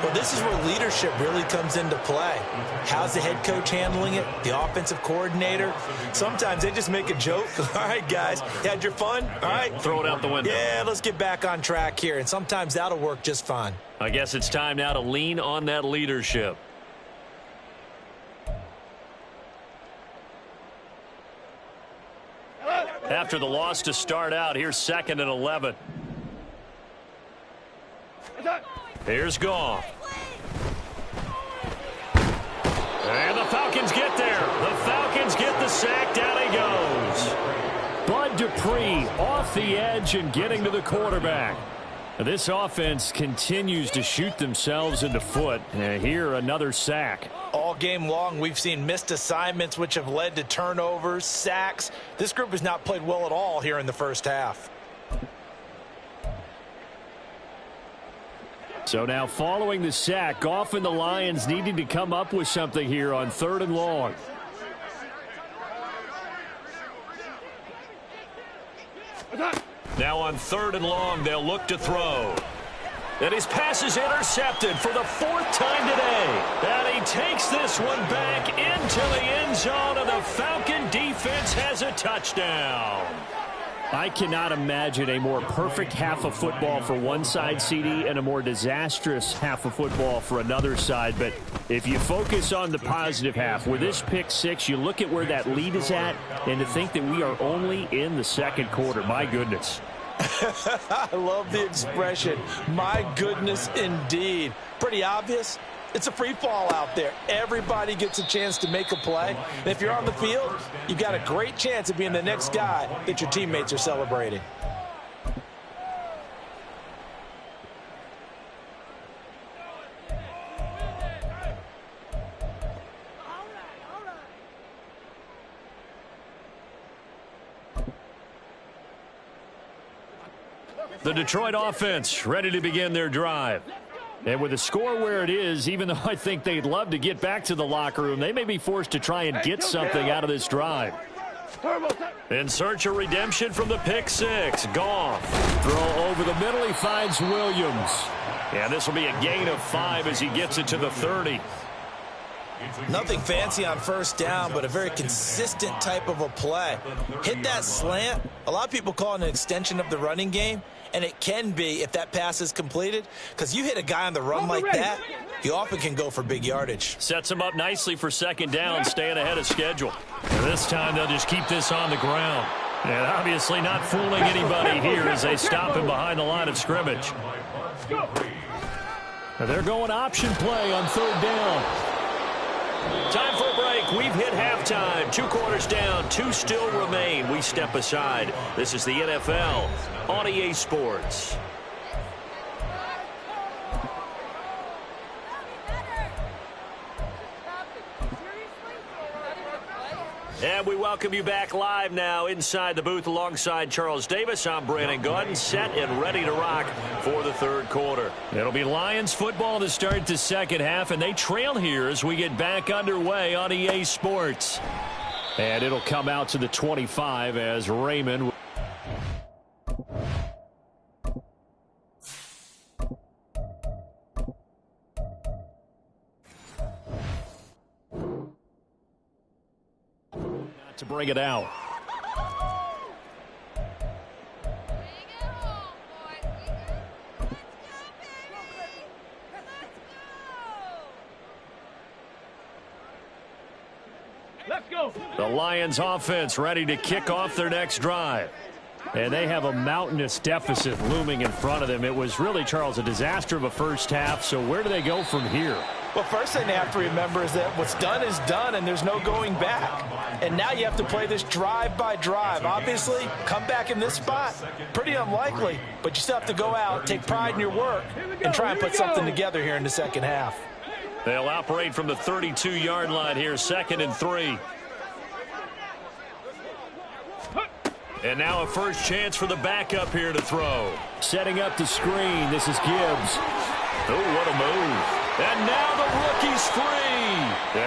Well, this is where leadership really comes into play. How's the head coach handling it? The offensive coordinator? Sometimes they just make a joke. All right, guys, you had your fun? All right. Throw it out the window. Yeah, let's get back on track here, and sometimes that'll work just fine. I guess it's time now to lean on that leadership. After the loss to start out, here's 2nd and 11. Here's Goff. And the Falcons get there. The Falcons get the sack. Down he goes. Bud Dupree off the edge and getting to the quarterback. This offense continues to shoot themselves in the foot. Here, another sack. All game long, we've seen missed assignments, which have led to turnovers, sacks. This group has not played well at all here in the first half. So now following the sack, Goff and the Lions needing to come up with something here on 3rd and long. Now on 3rd and long, they'll look to throw. And his pass is intercepted for the 4th time today. And he takes this one back into the end zone, and the Falcon defense has a touchdown. I cannot imagine a more perfect half of football for one side, CD, and a more disastrous half of football for another side. But if you focus on the positive half, with this pick six, you look at where that lead is at, and to think that we are only in the 2nd quarter. My goodness. I love the expression. My goodness, indeed. Pretty obvious. It's a free fall out there. Everybody gets a chance to make a play. And if you're on the field, you've got a great chance of being the next guy that your teammates are celebrating. The Detroit offense ready to begin their drive. And with the score where it is, even though I think they'd love to get back to the locker room, they may be forced to try and get something out of this drive. In search of redemption from the pick six. Goff. Throw over the middle. He finds Williams. And this will be a gain of 5 as he gets it to the 30. Nothing fancy on first down, but a very consistent type of a play. Hit that slant. A lot of people call it an extension of the running game, and it can be if that pass is completed, because you hit a guy on the run like that, you often can go for big yardage. Sets him up nicely for 2nd down, staying ahead of schedule. And this time they'll just keep this on the ground. And obviously not fooling anybody here as they stop him behind the line of scrimmage. They're going option play on 3rd down. Time for a break. We've hit halftime. 2 quarters down. 2 still remain. We step aside. This is the NFL on EA Sports. And we welcome you back live now inside the booth alongside Charles Davis. I'm Brandon Gaudin, set and ready to rock for the 3rd quarter. It'll be Lions football to start the 2nd half, and they trail here as we get back underway on EA Sports. And it'll come out to the 25 as Raymond. To bring it out. Let's go. The Lions offense ready to kick off their next drive. And they have a mountainous deficit looming in front of them. It was really, Charles, a disaster of a first half. So where do they go from here? Well, first thing they have to remember is that what's done is done, and there's no going back. And now you have to play this drive by drive. Obviously, come back in this spot, pretty unlikely, but you still have to go out, take pride in your work, and try and put something together here in the 2nd half. They'll operate from the 32-yard line here, 2nd and 3. And now a first chance for the backup here to throw. Setting up the screen. This is Gibbs. Oh, what a move. And now the rookie's free.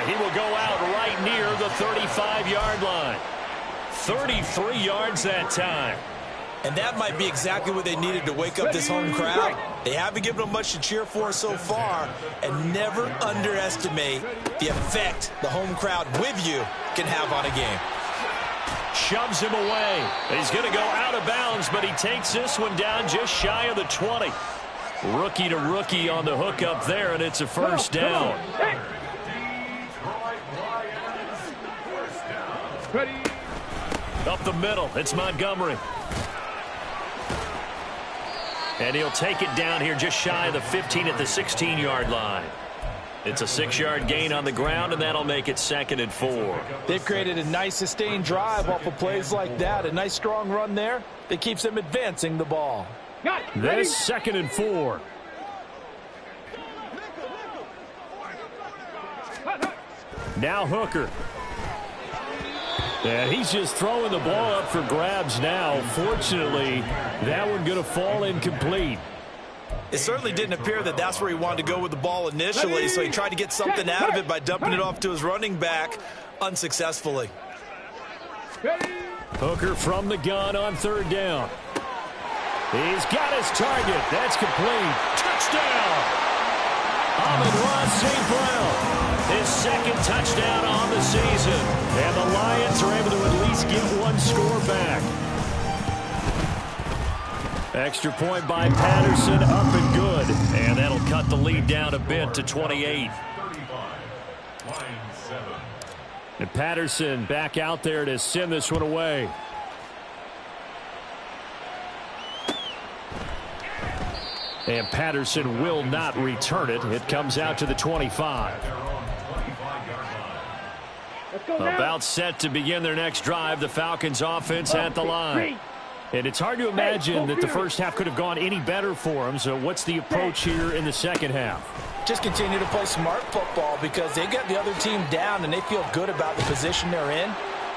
He will go out right near the 35-yard line. 33 yards that time. And that might be exactly what they needed to wake up this home crowd. They haven't given them much to cheer for so far, and never underestimate the effect the home crowd with you can have on a game. Shoves him away. He's going to go out of bounds, but he takes this one down just shy of the 20. Rookie to rookie on the hook up there, and it's a first down. Up the middle, it's Montgomery. And he'll take it down here just shy of the 15 at the 16-yard line. It's a 6-yard gain on the ground, and that'll make it 2nd and 4. They've created a nice sustained drive off of plays like that. A nice strong run there that keeps them advancing the ball. This 2nd and 4. Now Hooker. And he's just throwing the ball up for grabs now. Fortunately, that one going to fall incomplete. It certainly didn't appear that that's where he wanted to go with the ball initially, so he tried to get something out of it by dumping it off to his running back unsuccessfully. Hooker from the gun on 3rd down. He's got his target. That's complete. Touchdown! Amon-Ra St. Brown. His 2nd touchdown on the season. And the Lions are able to at least get one score back. Extra point by Patterson, up and good. And that'll cut the lead down a bit to 28. And Patterson back out there to send this one away. And Patterson will not return it. It comes out to the 25. About set to begin their next drive. The Falcons offense at the line. And it's hard to imagine that the first half could have gone any better for them. So what's the approach here in the second half? Just continue to play smart football because they got the other team down and they feel good about the position they're in.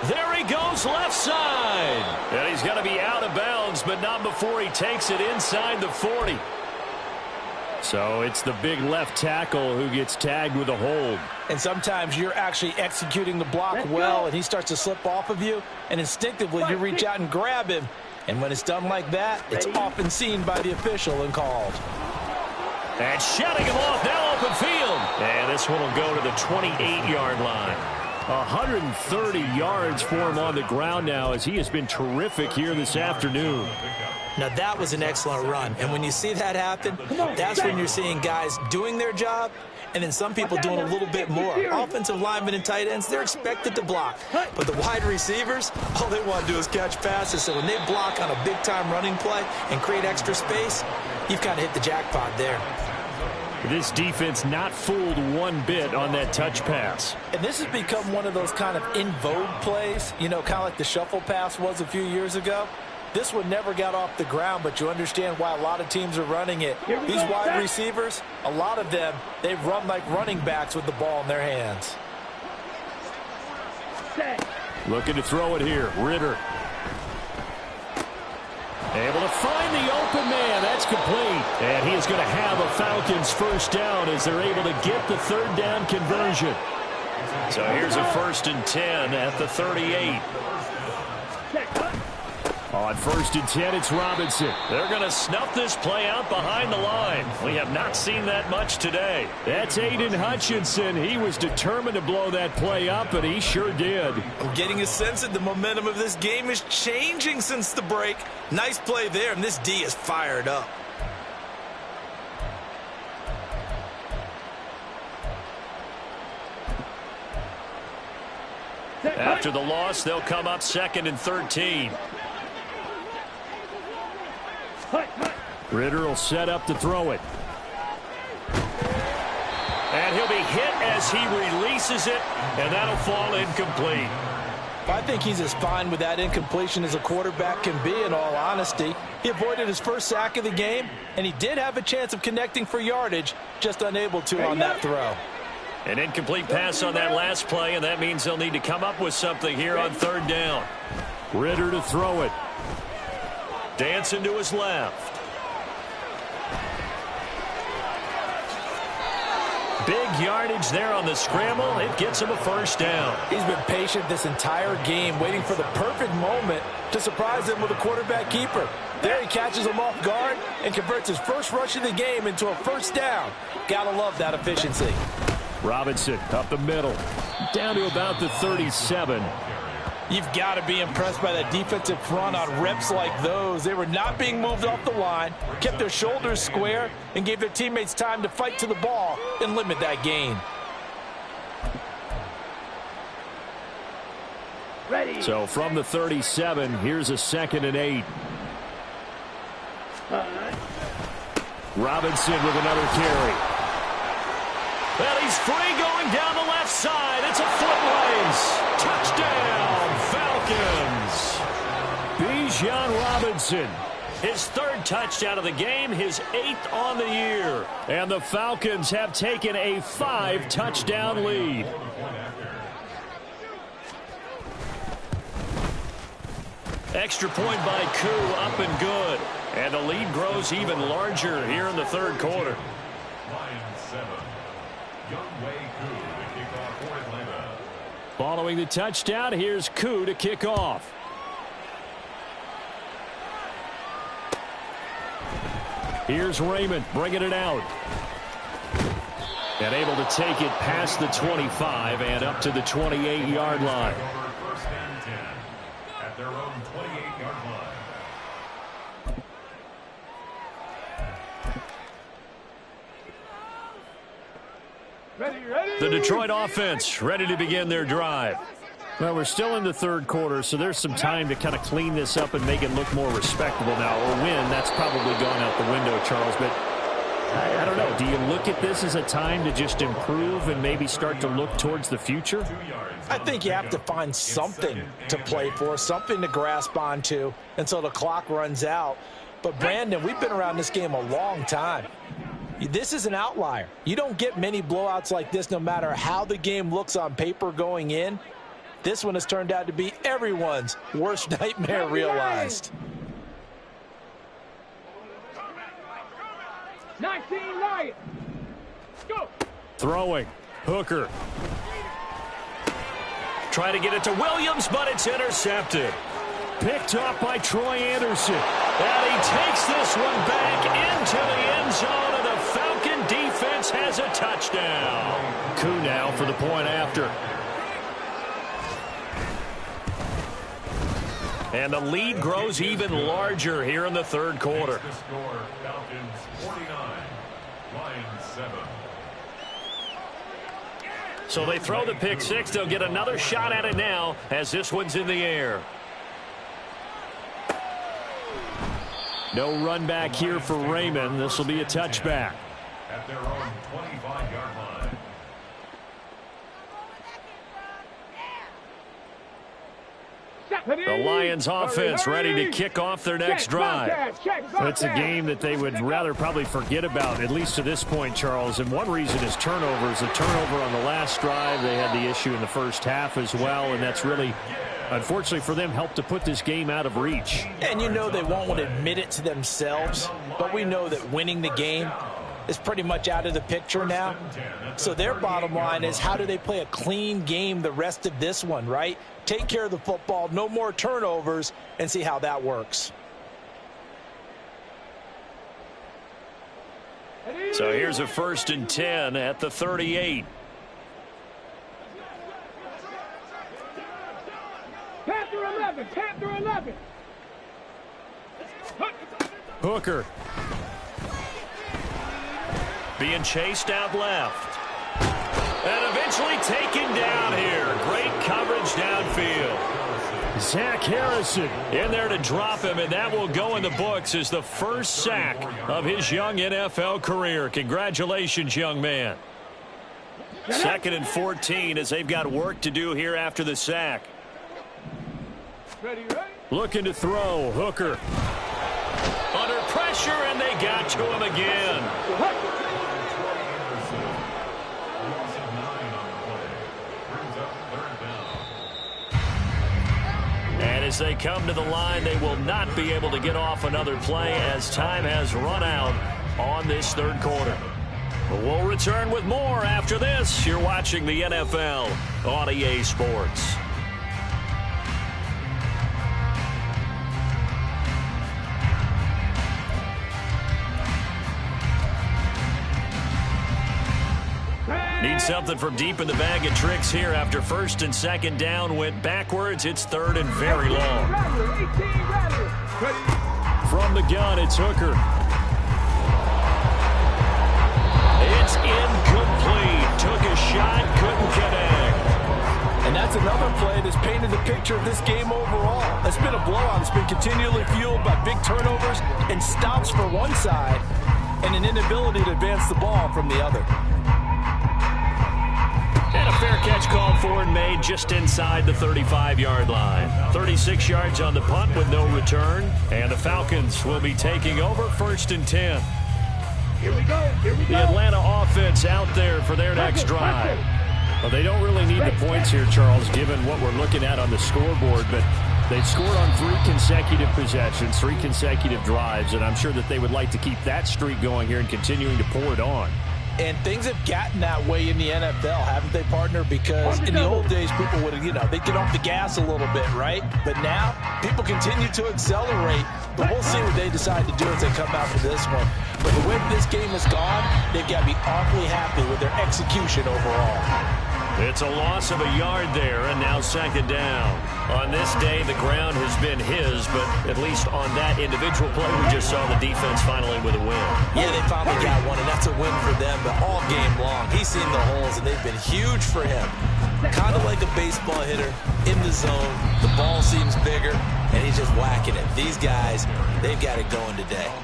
There he goes left side. And he's going to be out of bounds, but not before he takes it inside the 40. So it's the big left tackle who gets tagged with a hold. And sometimes you're actually executing the block well, and he starts to slip off of you, and instinctively you reach out and grab him. And when it's done like that, it's often seen by the official and called. And shutting him off, now open field. And this one will go to the 28-yard line. 130 yards for him on the ground now as he has been terrific here this afternoon. Now, that was an excellent run. And when you see that happen, that's when you're seeing guys doing their job and then some people doing a little bit more. Offensive linemen and tight ends, they're expected to block. But the wide receivers, all they want to do is catch passes. So when they block on a big-time running play and create extra space, you've kind of hit the jackpot there. This defense not fooled one bit on that touch pass. And this has become one of those kind of in vogue plays, you know, kind of like the shuffle pass was a few years ago. This one never got off the ground, but you understand why a lot of teams are running it. These wide receivers, a lot of them, they run like running backs with the ball in their hands. Looking to throw it here. Ritter. Able to find the open man. That's complete. And he is going to have a Falcons first down as they're able to get the 3rd down conversion. So here's a 1st and 10 at the 38. On 1st and 10, it's Robinson. They're going to snuff this play out behind the line. We have not seen that much today. That's Aiden Hutchinson. He was determined to blow that play up, and he sure did. I'm getting a sense that the momentum of this game is changing since the break. Nice play there, and this D is fired up. After the loss, they'll come up 2nd and 13. Ritter will set up to throw it. And he'll be hit as he releases it, and that'll fall incomplete. I think he's as fine with that incompletion as a quarterback can be, in all honesty. He avoided his first sack of the game, and he did have a chance of connecting for yardage, just unable to on that throw. An incomplete pass on that last play, and that means they'll need to come up with something here on 3rd down. Ritter to throw it. Dancing to his left. Big yardage there on the scramble. It gets him a first down. He's been patient this entire game, waiting for the perfect moment to surprise him with a quarterback keeper. There he catches him off guard and converts his first rush of the game into a first down. Gotta love that efficiency. Robinson up the middle, down to about the 37. You've got to be impressed by that defensive front on reps like those. They were not being moved off the line, kept their shoulders square, and gave their teammates time to fight to the ball and limit that gain. Ready. So from the 37, here's a 2nd and 8. Robinson with another carry. Well, he's free going down the left side. It's a foot race. Touchdown, Falcons. Bijan Robinson. His 3rd touchdown of the game, his 8th on the year. And the Falcons have taken a 5-touchdown lead. Extra point by Koo, up and good. And the lead grows even larger here in the 3rd quarter. Lions 7. Younghoe Koo to kick off for Atlanta. Following the touchdown, here's Koo to kick off. Here's Raymond bringing it out. And able to take it past the 25 and up to the 28-yard line. First and 10 at their own 28-yard line. The Detroit offense ready to begin their drive. Well, we're still in the 3rd quarter, so there's some time to kind of clean this up and make it look more respectable now. Or win, that's probably gone out the window, Charles. But I don't know. Do you look at this as a time to just improve and maybe start to look towards the future? I think you have to find something to play for, something to grasp onto until the clock runs out. But, Brandon, we've been around this game a long time. This is an outlier. You don't get many blowouts like this no matter how the game looks on paper going in. This one has turned out to be everyone's worst nightmare realized. 19 Lions. Go. Throwing. Hooker. Try to get it to Williams, but it's intercepted. Picked off by Troy Anderson. And he takes this one back into the end zone, and the Falcon defense has a touchdown. Koo now for the point after. And the lead grows even larger here in the 3rd quarter. The score, Falcons 49, Lions 7. So they throw the pick 6. They'll get another shot at it now as this one's in the air. No run back here for Raymond. This will be a touchback. At their own 25-yard line. The Lions offense ready to kick off their next drive. It's a game that they would rather probably forget about, at least to this point, Charles. And one reason is turnovers. A turnover on the last drive. They had the issue in the first half as well, and that's really, unfortunately for them, helped to put this game out of reach. And you know they won't admit it to themselves, but we know that winning the game is pretty much out of the picture now. So their bottom line is, how do they play a clean game the rest of this one, right? Take care of the football, no more turnovers, and see how that works. So here's a 1st and 10 at the 38. Panther 11, Panther 11. Hooker. Being chased out left. And eventually taken down here. Great coverage downfield. Zach Harrison in there to drop him, and that will go in the books as the first sack of his young NFL career. Congratulations, young man. 2nd and 14 as they've got work to do here after the sack. Looking to throw. Hooker. Under pressure, and they got to him again. And as they come to the line, they will not be able to get off another play as time has run out on this 3rd quarter. We'll return with more after this. You're watching the NFL on EA Sports. Need something from deep in the bag of tricks here after first and second down went backwards. It's third and very long. From the gun, it's Hooker. It's incomplete. Took a shot, couldn't connect. And that's another play that's painted the picture of this game overall. It's been a blowout. It's been continually fueled by big turnovers and stops for one side and an inability to advance the ball from the other. And a fair catch called for and made just inside the 35-yard line. 36 yards on the punt with no return. And the Falcons will be taking over first and 10. Here we go. The Atlanta offense out there for their next drive. Well, they don't really need the points here, Charles, given what we're looking at on the scoreboard. But they've scored on 3 consecutive possessions, 3 consecutive drives. And I'm sure that they would like to keep that streak going here and continuing to pour it on. And things have gotten that way in the NFL, haven't they, partner? Because in the old days, people would, they'd get off the gas a little bit, right? But now, people continue to accelerate. But we'll see what they decide to do as they come out for this one. But the way this game has gone, they've got to be awfully happy with their execution overall. It's a loss of a yard there, and now second down. On this day, the ground has been his, but at least on that individual play, we just saw the defense finally with a win. Yeah, they finally got one, and that's a win for them. But all game long, he's seen the holes, and they've been huge for him. Kind of like a baseball hitter in the zone. The ball seems bigger, and he's just whacking it. These guys, they've got it going today.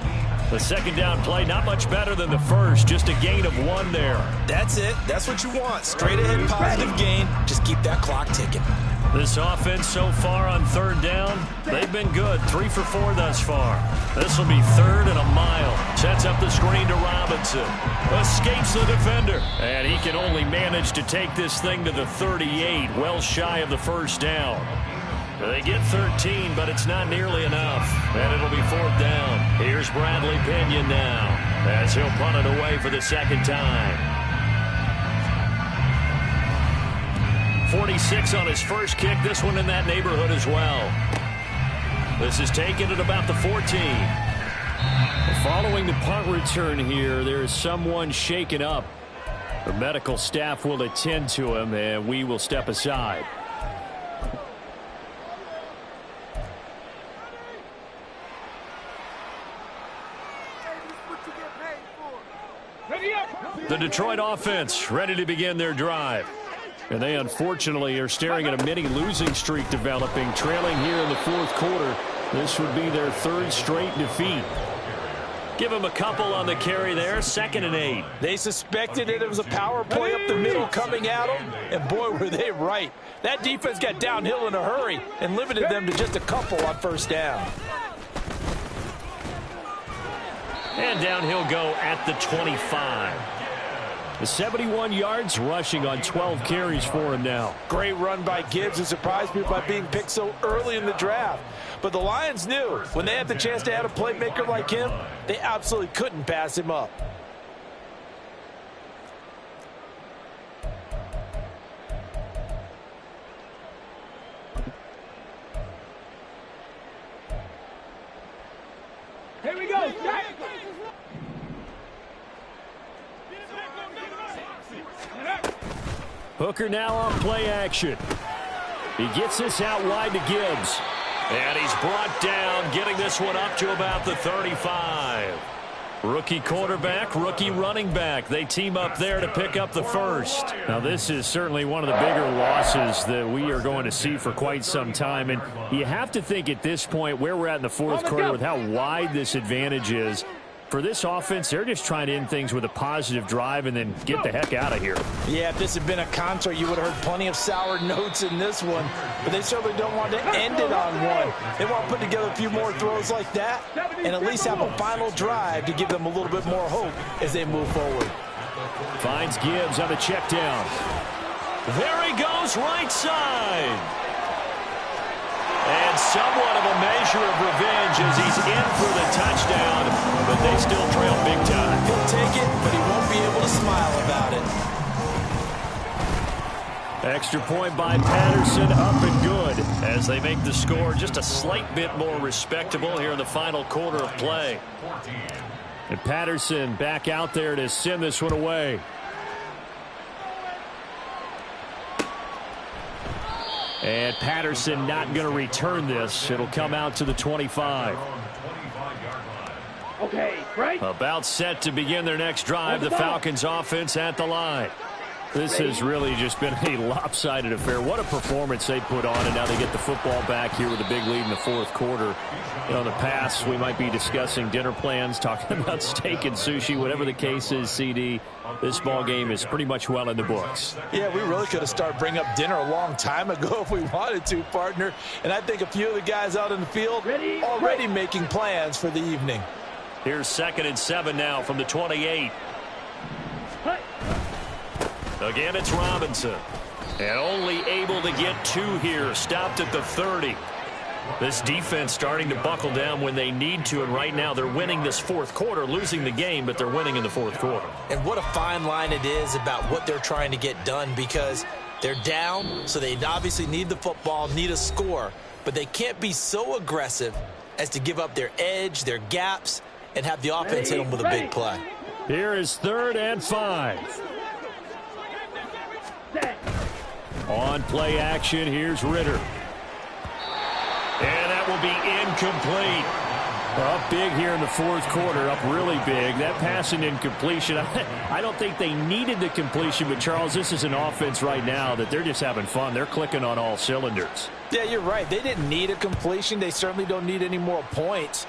The second down play, not much better than the first. Just a gain of 1 there. That's it. That's what you want. Straight ahead positive gain. Just keep that clock ticking. This offense so far on third down, they've been good. 3 for 4 thus far. This will be third and a mile. Sets up the screen to Robinson. Escapes the defender. And he can only manage to take this thing to the 38. Well shy of the first down. They get 13, but it's not nearly enough. And it'll be fourth down. Here's Bradley Pinion now as he'll punt it away for the second time. 46 on his first kick. This one in that neighborhood as well. This is taken at about the 14. Following the punt return here, there is someone shaken up. The medical staff will attend to him, and we will step aside. The Detroit offense ready to begin their drive. And they unfortunately are staring at a mini losing streak developing, trailing here in the fourth quarter. This would be their 3rd straight defeat. Give him a couple on the carry there. 2nd and 8. They suspected it was a power play up the middle coming at them, and boy, were they right. That defense got downhill in a hurry and limited them to just a couple on first down. And down he'll go at the 25. The 71 yards rushing on 12 carries for him now. Great run by Gibbs, who surprised me by being picked so early in the draft. But the Lions knew when they had the chance to add a playmaker like him, they absolutely couldn't pass him up. Here we go. Hooker now on play action. He gets this out wide to Gibbs. And he's brought down, getting this one up to about the 35. Rookie quarterback, rookie running back. They team up there to pick up the first. Now, this is certainly one of the bigger losses that we are going to see for quite some time. And you have to think at this point where we're at in the fourth quarter with how wide this advantage is. For this offense, they're just trying to end things with a positive drive and then get the heck out of here. Yeah, if this had been a concert, you would have heard plenty of sour notes in this one. But they certainly don't want to end it on one. They want to put together a few more throws like that and at least have a final drive to give them a little bit more hope as they move forward. Finds Gibbs on the check down. There he goes, right side. And somewhat of a measure of revenge as he's in for the touchdown, but they still trail big time. He'll take it, but he won't be able to smile about it. Extra point by Patterson, up and good, as they make the score just a slight bit more respectable here in the final quarter of play. And Patterson back out there to send this one away. And Patterson not going to return this. It'll come out to the 25. Okay, right. About set to begin their next drive. The Falcons offense at the line. This has really just been a lopsided affair. What a performance they put on, and now they get the football back here with a big lead in the fourth quarter. You know, in the past, we might be discussing dinner plans, talking about steak and sushi, whatever the case is, CD. This ball game is pretty much well in the books. Yeah, we really could have started bringing up dinner a long time ago if we wanted to, partner. And I think a few of the guys out in the field already making plans for the evening. Here's 2nd and 7 now from the 28. Again, it's Robinson. And only able to get 2 here. Stopped at the 30. This defense starting to buckle down when they need to, and right now they're winning this fourth quarter, losing the game, but they're winning in the fourth quarter. And what a fine line it is about what they're trying to get done, because they're down, so they obviously need the football, need a score, but they can't be so aggressive as to give up their edge, their gaps, and have the offense hit them with a big play. Here is 3rd and 5. On play action, here's Ritter. And that will be incomplete. Up big here in the fourth quarter, up really big. That pass and incompletion, I don't think they needed the completion, but Charles, this is an offense right now that they're just having fun. They're clicking on all cylinders. Yeah, you're right. They didn't need a completion. They certainly don't need any more points,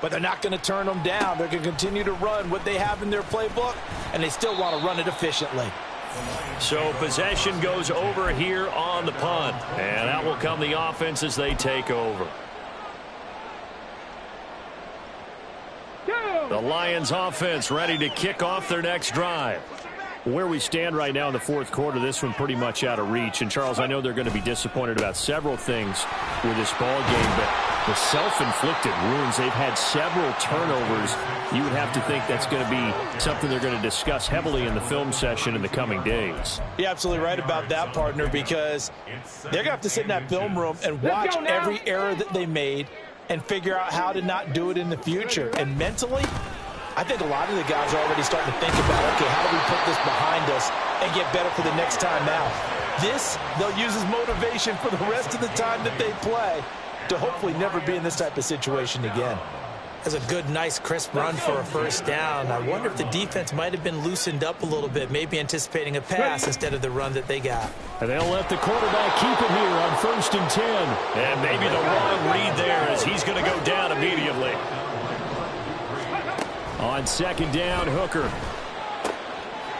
but they're not going to turn them down. They're going to continue to run what they have in their playbook, and they still want to run it efficiently. So possession goes over here on the punt, and that will come the offense as they take over. The Lions offense ready to kick off their next drive. Where we stand right now in the fourth quarter, this one pretty much out of reach. And, Charles, I know they're going to be disappointed about several things with this ball game, but the self-inflicted wounds, they've had several turnovers. You would have to think that's going to be something they're going to discuss heavily in the film session in the coming days. You're absolutely right about that, partner, because they're going to have to sit in that film room and watch every error that they made and figure out how to not do it in the future. And mentally, I think a lot of the guys are already starting to think about, okay, how do we put this behind us and get better for the next time out? This, they'll use as motivation for the rest of the time that they play to hopefully never be in this type of situation again. That's a good, nice, crisp run for a first down. I wonder if the defense might have been loosened up a little bit, maybe anticipating a pass instead of the run that they got. And they'll let the quarterback keep it here on 1st and 10. And maybe the wrong read there as he's going to go down immediately. On 2nd down, Hooker.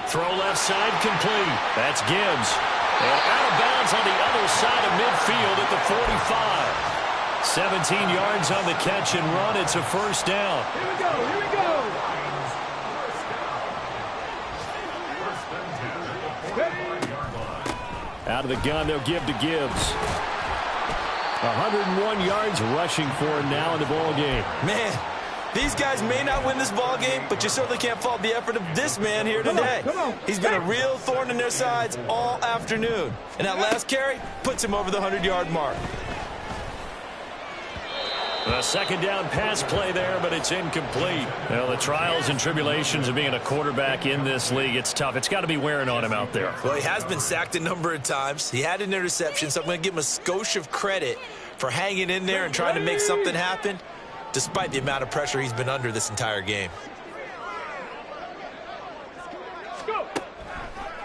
Throw left side complete. That's Gibbs. And out of bounds on the other side of midfield at the 45. 17 yards on the catch and run. It's a first down. Here we go, here we go. Out of the gun, they'll give to Gibbs. 101 yards rushing for him now in the ball game. Man, these guys may not win this ball game, but you certainly can't fault the effort of this man here today. Come on. He's been a real thorn in their sides all afternoon. And that last carry puts him over the 100-yard mark. A 2nd down pass play there, but it's incomplete. Well, the trials and tribulations of being a quarterback in this league, it's tough. It's got to be wearing on him out there. Well, he has been sacked a number of times. He had an interception, so I'm going to give him a skosh of credit for hanging in there and trying to make something happen, despite the amount of pressure he's been under this entire game.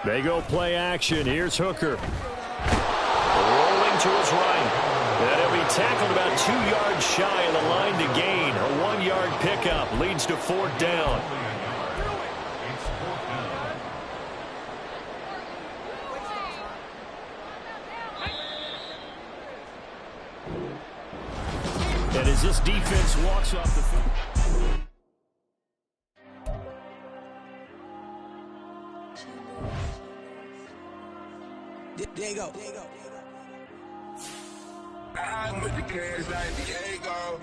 They go play action. Here's Hooker. Rolling to his right. And he'll be tackled about 2 yards shy of the line to gain. A 1-yard pickup leads to 4th down. And as this defense walks off the field. There you go. I'm with the kids like Diego.